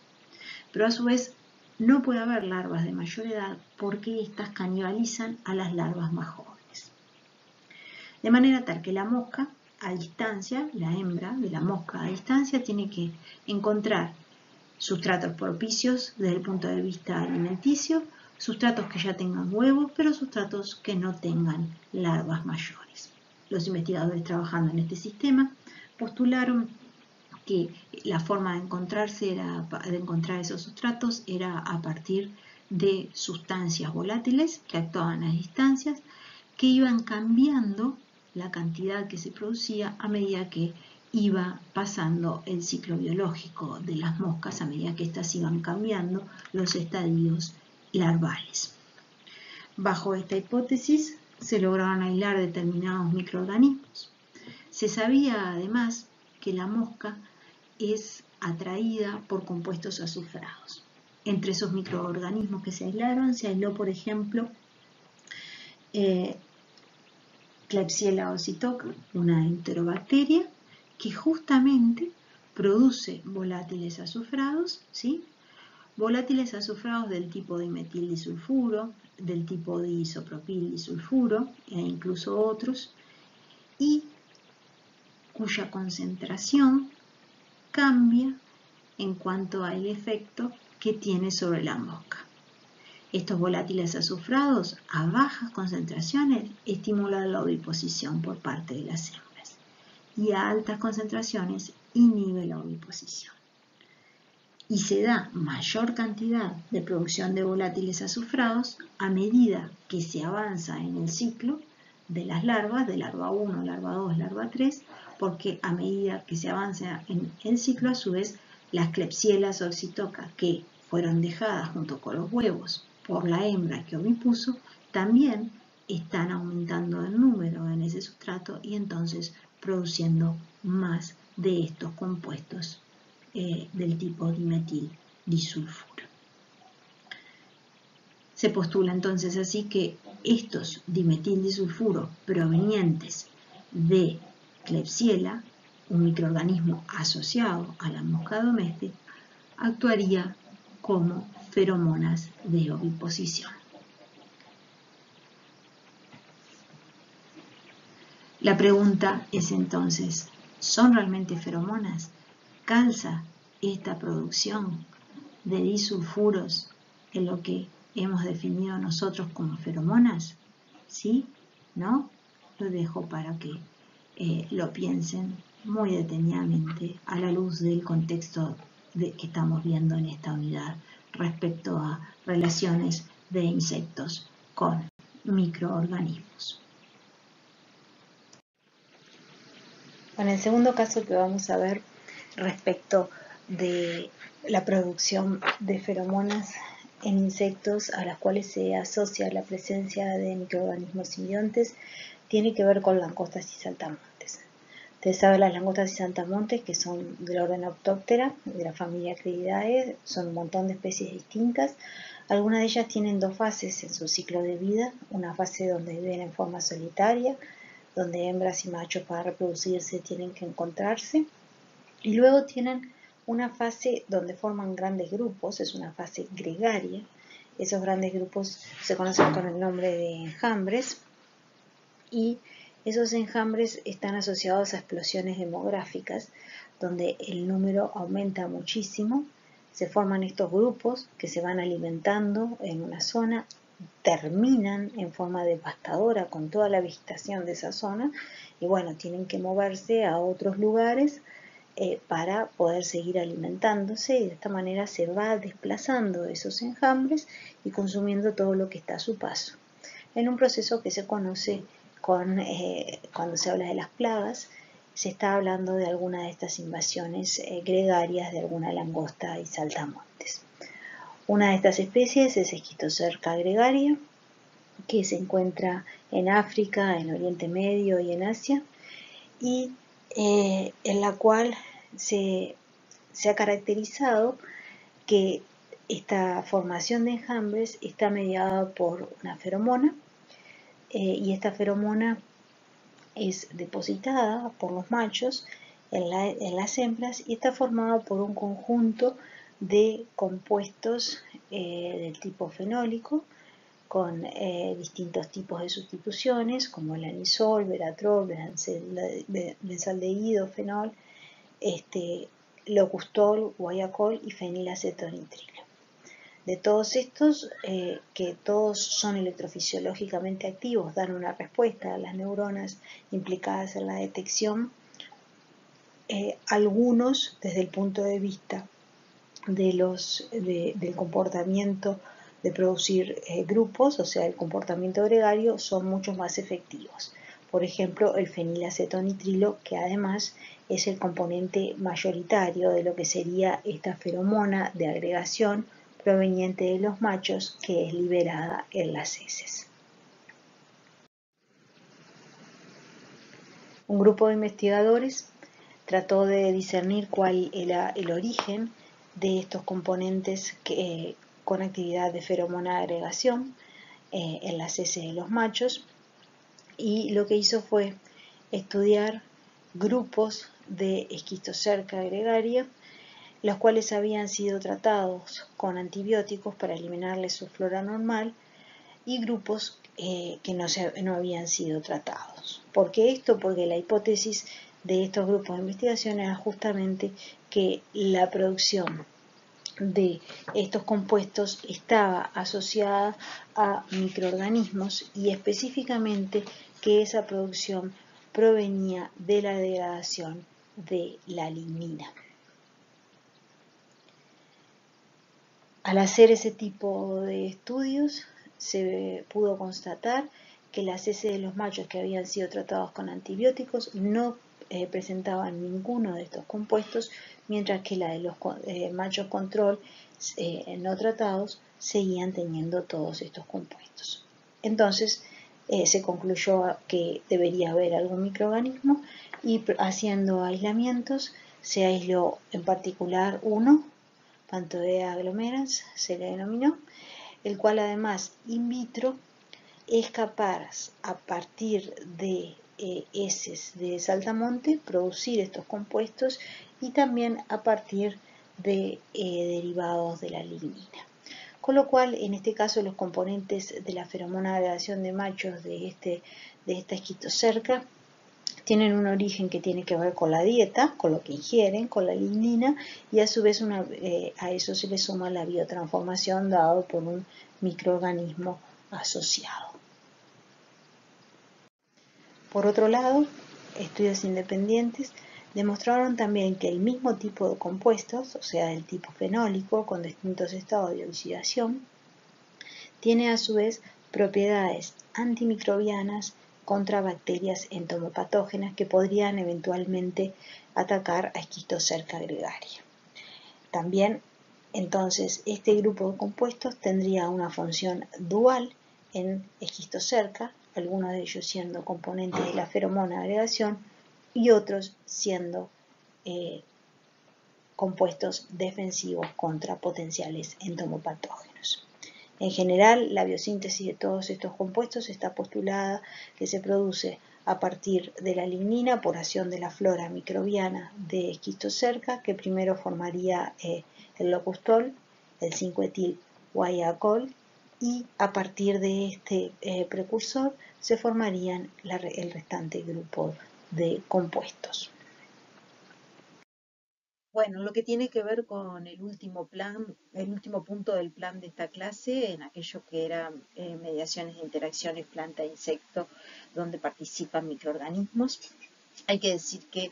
Pero a su vez no puede haber larvas de mayor edad porque éstas canibalizan a las larvas más jóvenes. De manera tal que la mosca a distancia, la hembra de la mosca a distancia, tiene que encontrar sustratos propicios desde el punto de vista alimenticio, sustratos que ya tengan huevos, pero sustratos que no tengan larvas mayores. Los investigadores trabajando en este sistema postularon que la forma de encontrar esos sustratos era a partir de sustancias volátiles que actuaban a distancias, que iban cambiando la cantidad que se producía a medida que iba pasando el ciclo biológico de las moscas, a medida que éstas iban cambiando los estadios larvales. Bajo esta hipótesis se lograron aislar determinados microorganismos. Se sabía además que la mosca es atraída por compuestos azufrados. Entre esos microorganismos que se aislaron, se aisló, por ejemplo, Klebsiella oxytoca, una enterobacteria que justamente produce volátiles azufrados, ¿sí? Volátiles azufrados del tipo dimetildisulfuro, del tipo diisopropildisulfuro e incluso otros, y cuya concentración cambia en cuanto al efecto que tiene sobre la mosca. Estos volátiles azufrados a bajas concentraciones estimulan la oviposición por parte de las hembras y a altas concentraciones inhibe la oviposición. Y se da mayor cantidad de producción de volátiles azufrados a medida que se avanza en el ciclo de las larvas, de larva 1, larva 2, larva 3, porque a medida que se avanza en el ciclo, a su vez, las Klebsiella oxytoca que fueron dejadas junto con los huevos por la hembra que ovipuso, también están aumentando en número en ese sustrato y entonces produciendo más de estos compuestos del tipo dimetildisulfuro. Se postula entonces así que estos dimetildisulfuros provenientes de Klebsiella, un microorganismo asociado a la mosca doméstica, actuaría como feromonas de oviposición. La pregunta es entonces, ¿son realmente feromonas? ¿Calza esta producción de disulfuros en lo que hemos definido nosotros como feromonas? ¿Sí? ¿No? Lo dejo para que lo piensen muy detenidamente a la luz del contexto que estamos viendo en esta unidad respecto a relaciones de insectos con microorganismos. En el segundo caso que vamos a ver respecto de la producción de feromonas en insectos a las cuales se asocia la presencia de microorganismos simbiontes, tiene que ver con langostas y saltamontes. Ustedes saben las langostas y saltamontes, que son del orden Optoptera, de la familia Acridiidae, son un montón de especies distintas. Algunas de ellas tienen dos fases en su ciclo de vida, una fase donde viven en forma solitaria, donde hembras y machos para reproducirse tienen que encontrarse, y luego tienen una fase donde forman grandes grupos, es una fase gregaria. Esos grandes grupos se conocen con el nombre de enjambres, y esos enjambres están asociados a explosiones demográficas, donde el número aumenta muchísimo. Se forman estos grupos que se van alimentando en una zona, terminan en forma devastadora con toda la vegetación de esa zona, y bueno, tienen que moverse a otros lugares para poder seguir alimentándose, y de esta manera se va desplazando esos enjambres y consumiendo todo lo que está a su paso, en un proceso que se conoce cuando se habla de las plagas. Se está hablando de alguna de estas invasiones gregarias de alguna langosta y saltamontes. Una de estas especies es Esquistocerca gregaria, que se encuentra en África, en Oriente Medio y en Asia, y en la cual se ha caracterizado que esta formación de enjambres está mediada por una feromona, y esta feromona es depositada por los machos en las hembras, y está formada por un conjunto de compuestos del tipo fenólico, con distintos tipos de sustituciones, como el anisol, veratrol, benzaldehído, fenol, locustol, guayacol y fenilacetonitrilo. De todos estos, que todos son electrofisiológicamente activos, dan una respuesta a las neuronas implicadas en la detección, algunos desde el punto de vista del comportamiento de producir grupos, o sea, el comportamiento gregario, son mucho más efectivos. Por ejemplo, el fenilacetonitrilo, que además es el componente mayoritario de lo que sería esta feromona de agregación proveniente de los machos, que es liberada en las heces. Un grupo de investigadores trató de discernir cuál era el origen de estos componentes con actividad de feromona de agregación en las heces de los machos, y lo que hizo fue estudiar grupos de Esquistocerca gregaria, los cuales habían sido tratados con antibióticos para eliminarles su flora normal, y grupos que no habían sido tratados. ¿Por qué esto? Porque la hipótesis de estos grupos de investigación era justamente que la producción de estos compuestos estaba asociada a microorganismos, y específicamente que esa producción provenía de la degradación de la lignina. Al hacer ese tipo de estudios, se pudo constatar que las heces de los machos que habían sido tratados con antibióticos no presentaban ninguno de estos compuestos, mientras que la de los machos control no tratados seguían teniendo todos estos compuestos. Entonces se concluyó que debería haber algún microorganismo, y haciendo aislamientos se aisló en particular uno, Pantodea aglomerans se le denominó, el cual además in vitro es capaz, a partir de heces de saltamonte, producir estos compuestos, y también a partir de derivados de la lignina. Con lo cual, en este caso, los componentes de la feromona de agregación de machos de esta Esquistocerca tienen un origen que tiene que ver con la dieta, con lo que ingieren, con la lignina, y a su vez a eso se le suma la biotransformación dado por un microorganismo asociado. Por otro lado, estudios independientes demostraron también que el mismo tipo de compuestos, o sea, del tipo fenólico con distintos estados de oxidación, tiene a su vez propiedades antimicrobianas contra bacterias entomopatógenas que podrían eventualmente atacar a Schistocerca gregaria. También, entonces, este grupo de compuestos tendría una función dual en Schistocerca, algunos de ellos siendo componentes de la feromona agregación y otros siendo compuestos defensivos contra potenciales entomopatógenos. En general, la biosíntesis de todos estos compuestos está postulada que se produce a partir de la lignina por acción de la flora microbiana de Schistocerca, que primero formaría el locustol, el 5-etil guaiacol, y a partir de este precursor se formarían el restante grupo de compuestos. Bueno, lo que tiene que ver con el último punto del plan de esta clase, en aquello que eran mediaciones de interacciones planta-insecto, donde participan microorganismos, hay que decir que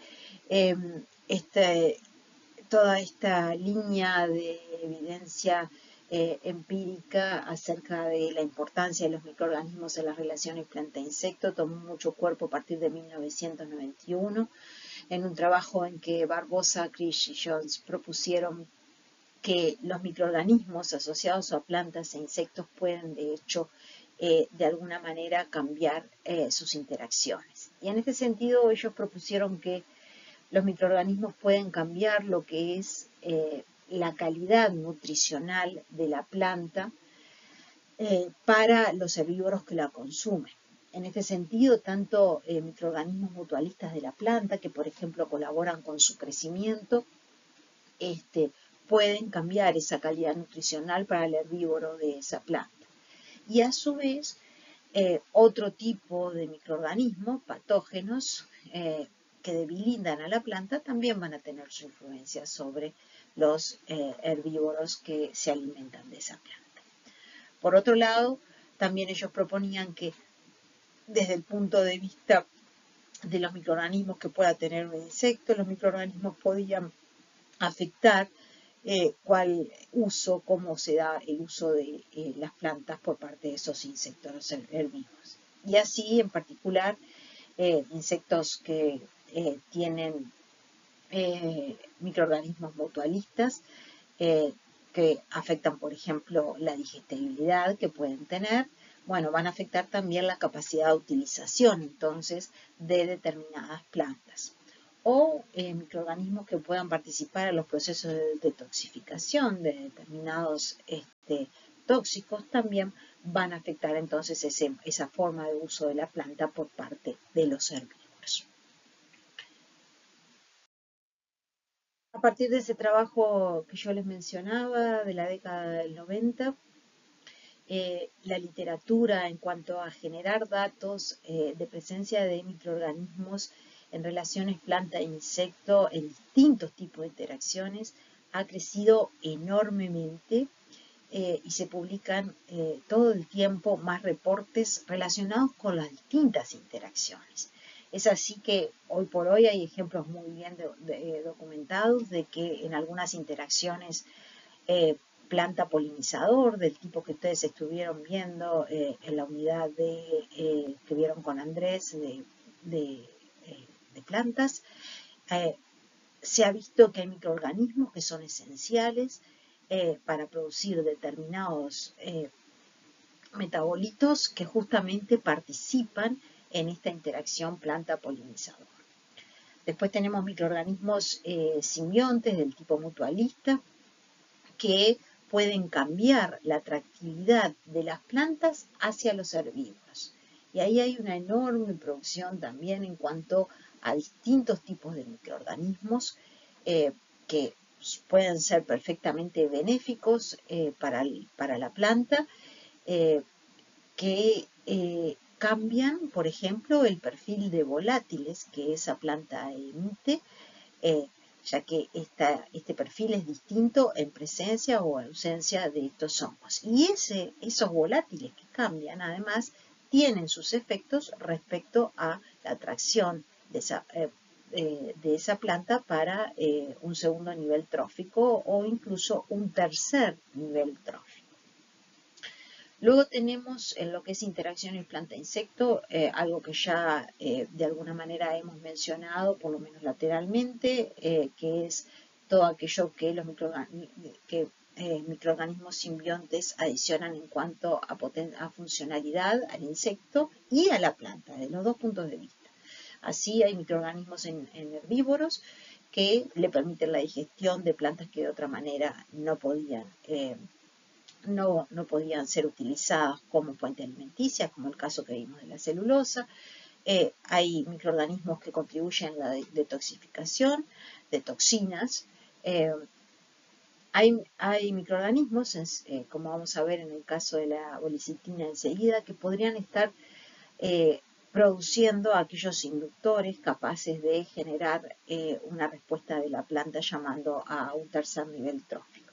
toda esta línea de evidencia empírica acerca de la importancia de los microorganismos en las relaciones planta-insecto tomó mucho cuerpo a partir de 1991, en un trabajo en que Barbosa, Krish y Jones propusieron que los microorganismos asociados a plantas e insectos pueden, de hecho, de alguna manera cambiar sus interacciones. Y en este sentido ellos propusieron que los microorganismos pueden cambiar lo que es la calidad nutricional de la planta para los herbívoros que la consumen. En este sentido, tanto microorganismos mutualistas de la planta, que por ejemplo colaboran con su crecimiento, pueden cambiar esa calidad nutricional para el herbívoro de esa planta. Y a su vez, otro tipo de microorganismos patógenos que debilitan a la planta también van a tener su influencia sobre los herbívoros que se alimentan de esa planta. Por otro lado, también ellos proponían que desde el punto de vista de los microorganismos que pueda tener un insecto, los microorganismos podían afectar cómo se da el uso de las plantas por parte de esos insectos herbívoros. Y así, en particular, insectos que tienen microorganismos mutualistas que afectan, por ejemplo, la digestibilidad que pueden tener, bueno, van a afectar también la capacidad de utilización, entonces, de determinadas plantas. O microorganismos que puedan participar en los procesos de detoxificación de determinados tóxicos también van a afectar entonces esa forma de uso de la planta por parte de los herbívoros. A partir de ese trabajo que yo les mencionaba de la década del 90, la literatura en cuanto a generar datos de presencia de microorganismos en relaciones planta-insecto en distintos tipos de interacciones ha crecido enormemente y se publican todo el tiempo más reportes relacionados con las distintas interacciones. Es así que hoy por hoy hay ejemplos muy bien documentados de que en algunas interacciones planta polinizador del tipo que ustedes estuvieron viendo en la unidad que vieron con Andrés de plantas, se ha visto que hay microorganismos que son esenciales para producir determinados metabolitos que justamente participan en esta interacción planta-polinizador. Después tenemos microorganismos simbiontes del tipo mutualista que pueden cambiar la atractividad de las plantas hacia los herbívoros. Y ahí hay una enorme producción también en cuanto a distintos tipos de microorganismos que pueden ser perfectamente benéficos para la planta, que cambian, por ejemplo, el perfil de volátiles que esa planta emite, ya que este perfil es distinto en presencia o ausencia de estos hongos. Y esos volátiles que cambian, además, tienen sus efectos respecto a la atracción de esa planta para un segundo nivel trófico o incluso un tercer nivel trófico. Luego tenemos en lo que es interacciones planta-insecto, algo que ya de alguna manera hemos mencionado, por lo menos lateralmente, que es todo aquello que los microorganismos simbiontes adicionan en cuanto a funcionalidad al insecto y a la planta, de los dos puntos de vista. Así hay microorganismos en herbívoros que le permiten la digestión de plantas que de otra manera no podían ser utilizadas como fuente alimenticia, como el caso que vimos de la celulosa. Hay microorganismos que contribuyen a la detoxificación de toxinas. Hay microorganismos, como vamos a ver en el caso de la bolicitina enseguida, que podrían estar produciendo aquellos inductores capaces de generar una respuesta de la planta llamando a un tercer nivel trófico.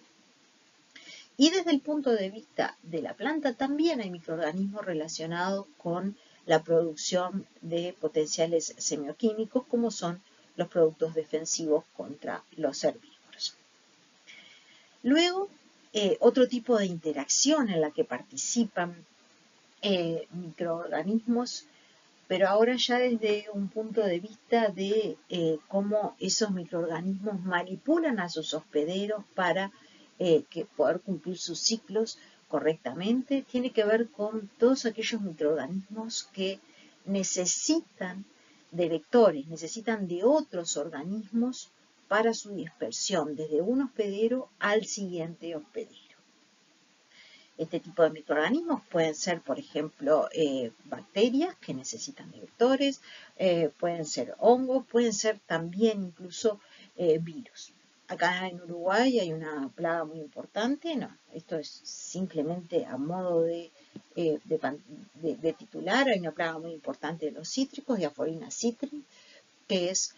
Y desde el punto de vista de la planta también hay microorganismos relacionados con la producción de potenciales semioquímicos, como son los productos defensivos contra los herbívoros. Luego, otro tipo de interacción en la que participan microorganismos, pero ahora ya desde un punto de vista de cómo esos microorganismos manipulan a sus hospederos para poder cumplir sus ciclos correctamente, tiene que ver con todos aquellos microorganismos que necesitan de vectores, necesitan de otros organismos para su dispersión desde un hospedero al siguiente hospedero. Este tipo de microorganismos pueden ser, por ejemplo, bacterias que necesitan de vectores, pueden ser hongos, pueden ser también incluso virus. Acá en Uruguay hay una plaga muy importante, no, esto es simplemente a modo de titular, hay una plaga muy importante de los cítricos, Diaphorina citri, que es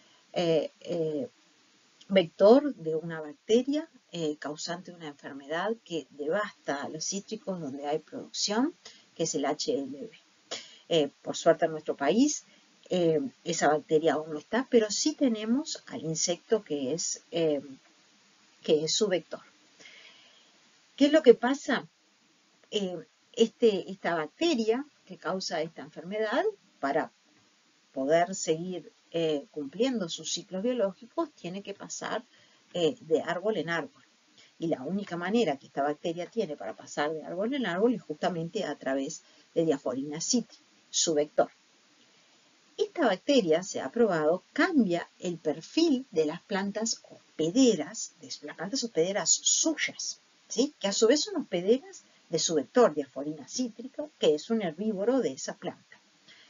vector de una bacteria causante de una enfermedad que devasta a los cítricos donde hay producción, que es el HLB. Por suerte en nuestro país esa bacteria aún no está, pero sí tenemos al insecto que es su vector. ¿Qué es lo que pasa? Esta bacteria que causa esta enfermedad, para poder seguir cumpliendo sus ciclos biológicos, tiene que pasar de árbol en árbol. Y la única manera que esta bacteria tiene para pasar de árbol en árbol es justamente a través de Diaphorina citri, su vector. Esta bacteria, se ha probado, cambia el perfil de las plantas hospederas, suyas, ¿sí? Que a su vez son hospederas de su vector Diaphorina cítrica, que es un herbívoro de esa planta,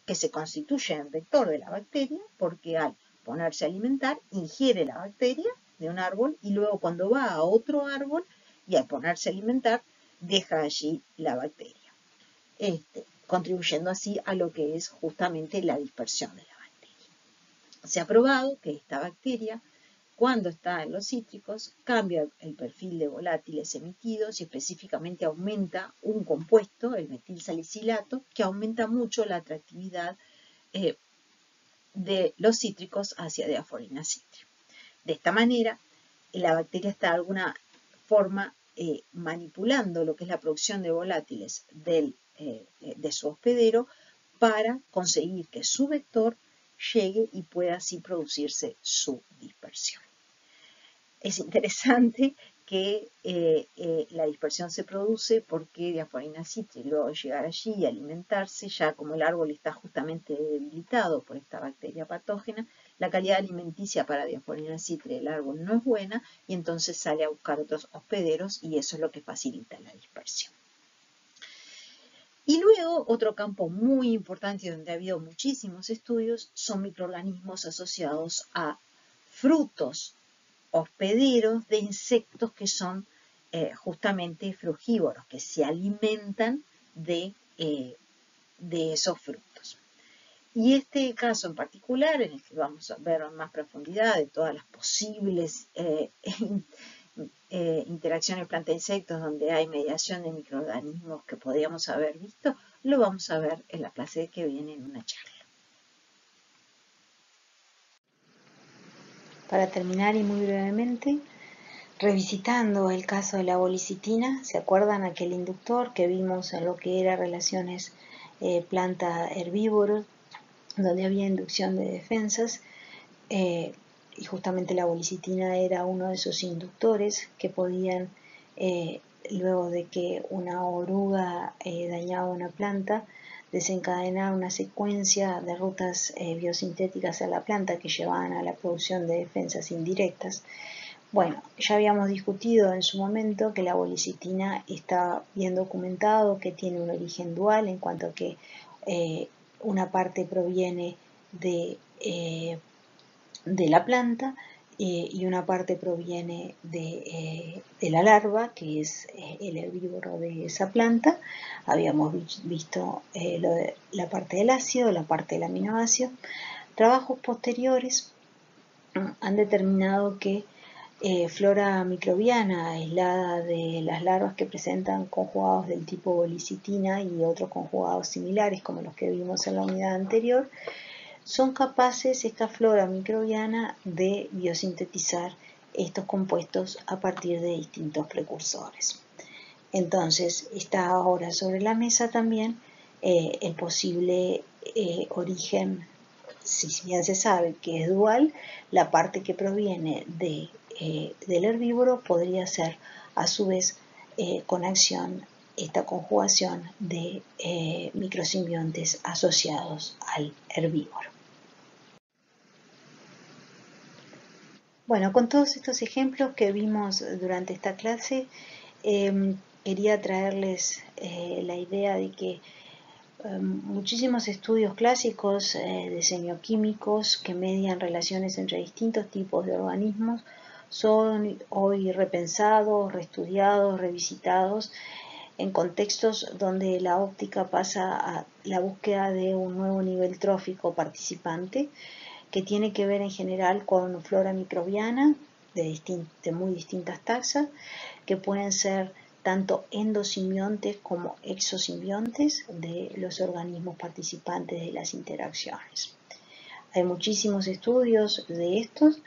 que se constituye en vector de la bacteria porque al ponerse a alimentar ingiere la bacteria de un árbol y luego cuando va a otro árbol y al ponerse a alimentar deja allí la bacteria, contribuyendo así a lo que es justamente la dispersión de la bacteria. Se ha probado que esta bacteria, cuando está en los cítricos, cambia el perfil de volátiles emitidos y específicamente aumenta un compuesto, el metilsalicilato, que aumenta mucho la atractividad de los cítricos hacia Diaphorina citri. De esta manera, la bacteria está de alguna forma manipulando lo que es la producción de volátiles de su hospedero para conseguir que su vector llegue y pueda así producirse su dispersión. Es interesante que la dispersión se produce porque Diaphorina citri, luego de llegar allí y alimentarse, ya como el árbol está justamente debilitado por esta bacteria patógena, la calidad alimenticia para Diaphorina citri del árbol no es buena y entonces sale a buscar otros hospederos y eso es lo que facilita la dispersión. Y luego, otro campo muy importante donde ha habido muchísimos estudios son microorganismos asociados a frutos hospederos de insectos que son justamente frugívoros, que se alimentan de esos frutos. Y este caso en particular, en el que vamos a ver en más profundidad de todas las posibles interacciones planta-insectos donde hay mediación de microorganismos que podríamos haber visto, lo vamos a ver en la clase que viene en una charla. Para terminar y muy brevemente, Revisitando el caso de la bolicitina, ¿se acuerdan aquel inductor que vimos en lo que era relaciones planta-herbívoro, donde había inducción de defensas? Y justamente la bolicitina era uno de esos inductores que podían, luego de que una oruga dañaba una planta, desencadenar una secuencia de rutas biosintéticas a la planta que llevaban a la producción de defensas indirectas. Bueno, ya habíamos discutido en su momento que la bolicitina está bien documentado, que tiene un origen dual en cuanto a que una parte proviene de la planta y una parte proviene de la larva, que es el herbívoro de esa planta. Habíamos visto la parte del ácido, la parte del aminoácido. Trabajos posteriores han determinado que flora microbiana aislada de las larvas que presentan conjugados del tipo bolicitina y otros conjugados similares como los que vimos en la unidad anterior, son capaces esta flora microbiana de biosintetizar estos compuestos a partir de distintos precursores. Entonces está ahora sobre la mesa también el posible origen, si bien se sabe que es dual, la parte que proviene del herbívoro podría ser a su vez con acción esta conjugación de microsimbiontes asociados al herbívoro. Bueno, con todos estos ejemplos que vimos durante esta clase, quería traerles la idea de que muchísimos estudios clásicos de semioquímicos que median relaciones entre distintos tipos de organismos son hoy repensados, reestudiados, revisitados en contextos donde la óptica pasa a la búsqueda de un nuevo nivel trófico participante que tiene que ver en general con flora microbiana de muy distintas taxas, que pueden ser tanto endosimbiontes como exosimbiontes de los organismos participantes de las interacciones. Hay muchísimos estudios de estos,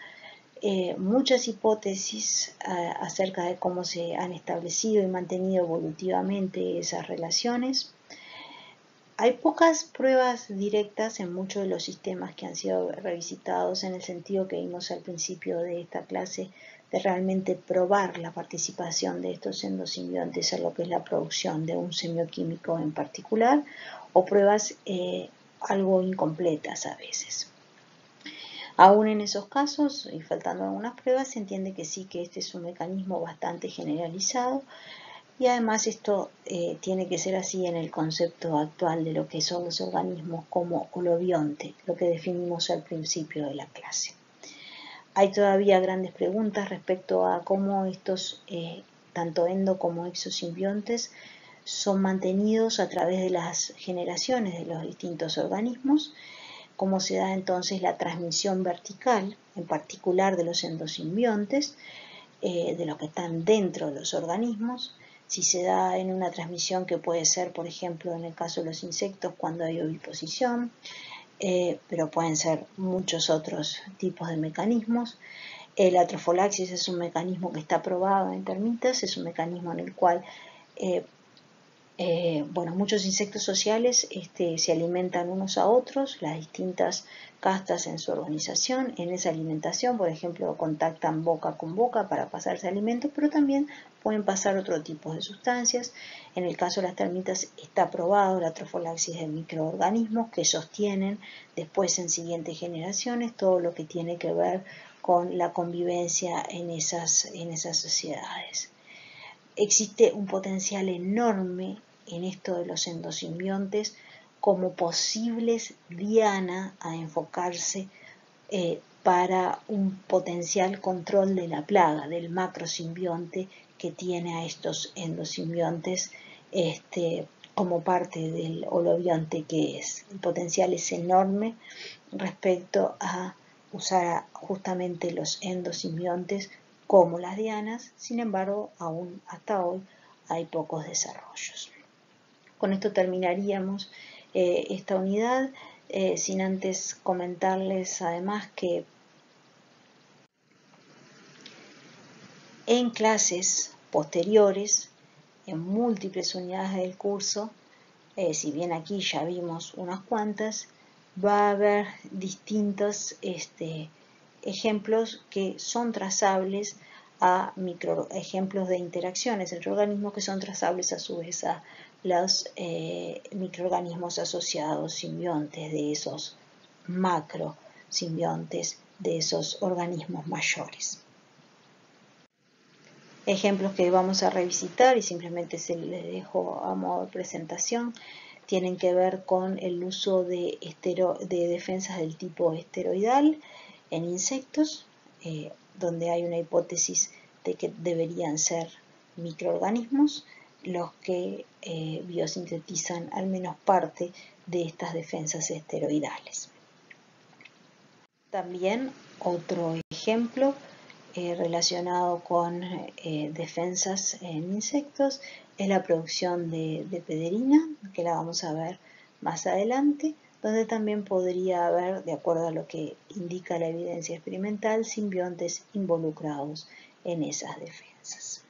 muchas hipótesis acerca de cómo se han establecido y mantenido evolutivamente esas relaciones. Hay pocas pruebas directas en muchos de los sistemas que han sido revisitados en el sentido que vimos al principio de esta clase de realmente probar la participación de estos endosimbiontes en lo que es la producción de un semioquímico en particular, o pruebas algo incompletas a veces. Aún en esos casos, y faltando algunas pruebas, se entiende que sí, que este es un mecanismo bastante generalizado, y además esto tiene que ser así en el concepto actual de lo que son los organismos como holobionte, lo que definimos al principio de la clase. Hay todavía grandes preguntas respecto a cómo estos, tanto endo como exosimbiontes, son mantenidos a través de las generaciones de los distintos organismos, cómo se da entonces la transmisión vertical, en particular de los endosimbiontes, de los que están dentro de los organismos, si se da en una transmisión que puede ser, por ejemplo, en el caso de los insectos, cuando hay oviposición, pero pueden ser muchos otros tipos de mecanismos. La trofolaxis es un mecanismo que está probado en termitas, es un mecanismo en el cual muchos insectos sociales se alimentan unos a otros, las distintas castas en su organización. En esa alimentación, por ejemplo, contactan boca con boca para pasarse alimentos, pero también pueden pasar otro tipo de sustancias. En el caso de las termitas está probado la trofolaxis de microorganismos que sostienen después en siguientes generaciones todo lo que tiene que ver con la convivencia en esas sociedades. Existe un potencial enorme en esto de los endosimbiontes como posibles diana a enfocarse para un potencial control de la plaga, del macrosimbionte que tiene a estos endosimbiontes como parte del holobionte que es. El potencial es enorme respecto a usar justamente los endosimbiontes como las dianas. Sin embargo, aún hasta hoy hay pocos desarrollos. Con esto terminaríamos esta unidad, sin antes comentarles además que En clases posteriores, en múltiples unidades del curso, si bien aquí ya vimos unas cuantas, va a haber distintos ejemplos que son trazables a ejemplos de interacciones entre organismos que son trazables a su vez a los microorganismos asociados, simbiontes de esos macro simbiontes de esos organismos mayores. Ejemplos que vamos a revisitar y simplemente se les dejo a modo de presentación tienen que ver con el uso de defensas del tipo esteroidal en insectos, donde hay una hipótesis de que deberían ser microorganismos los que biosintetizan al menos parte de estas defensas esteroidales. También otro ejemplo relacionado con defensas en insectos es la producción de pederina, que la vamos a ver más adelante, donde también podría haber, de acuerdo a lo que indica la evidencia experimental, simbiontes involucrados en esas defensas.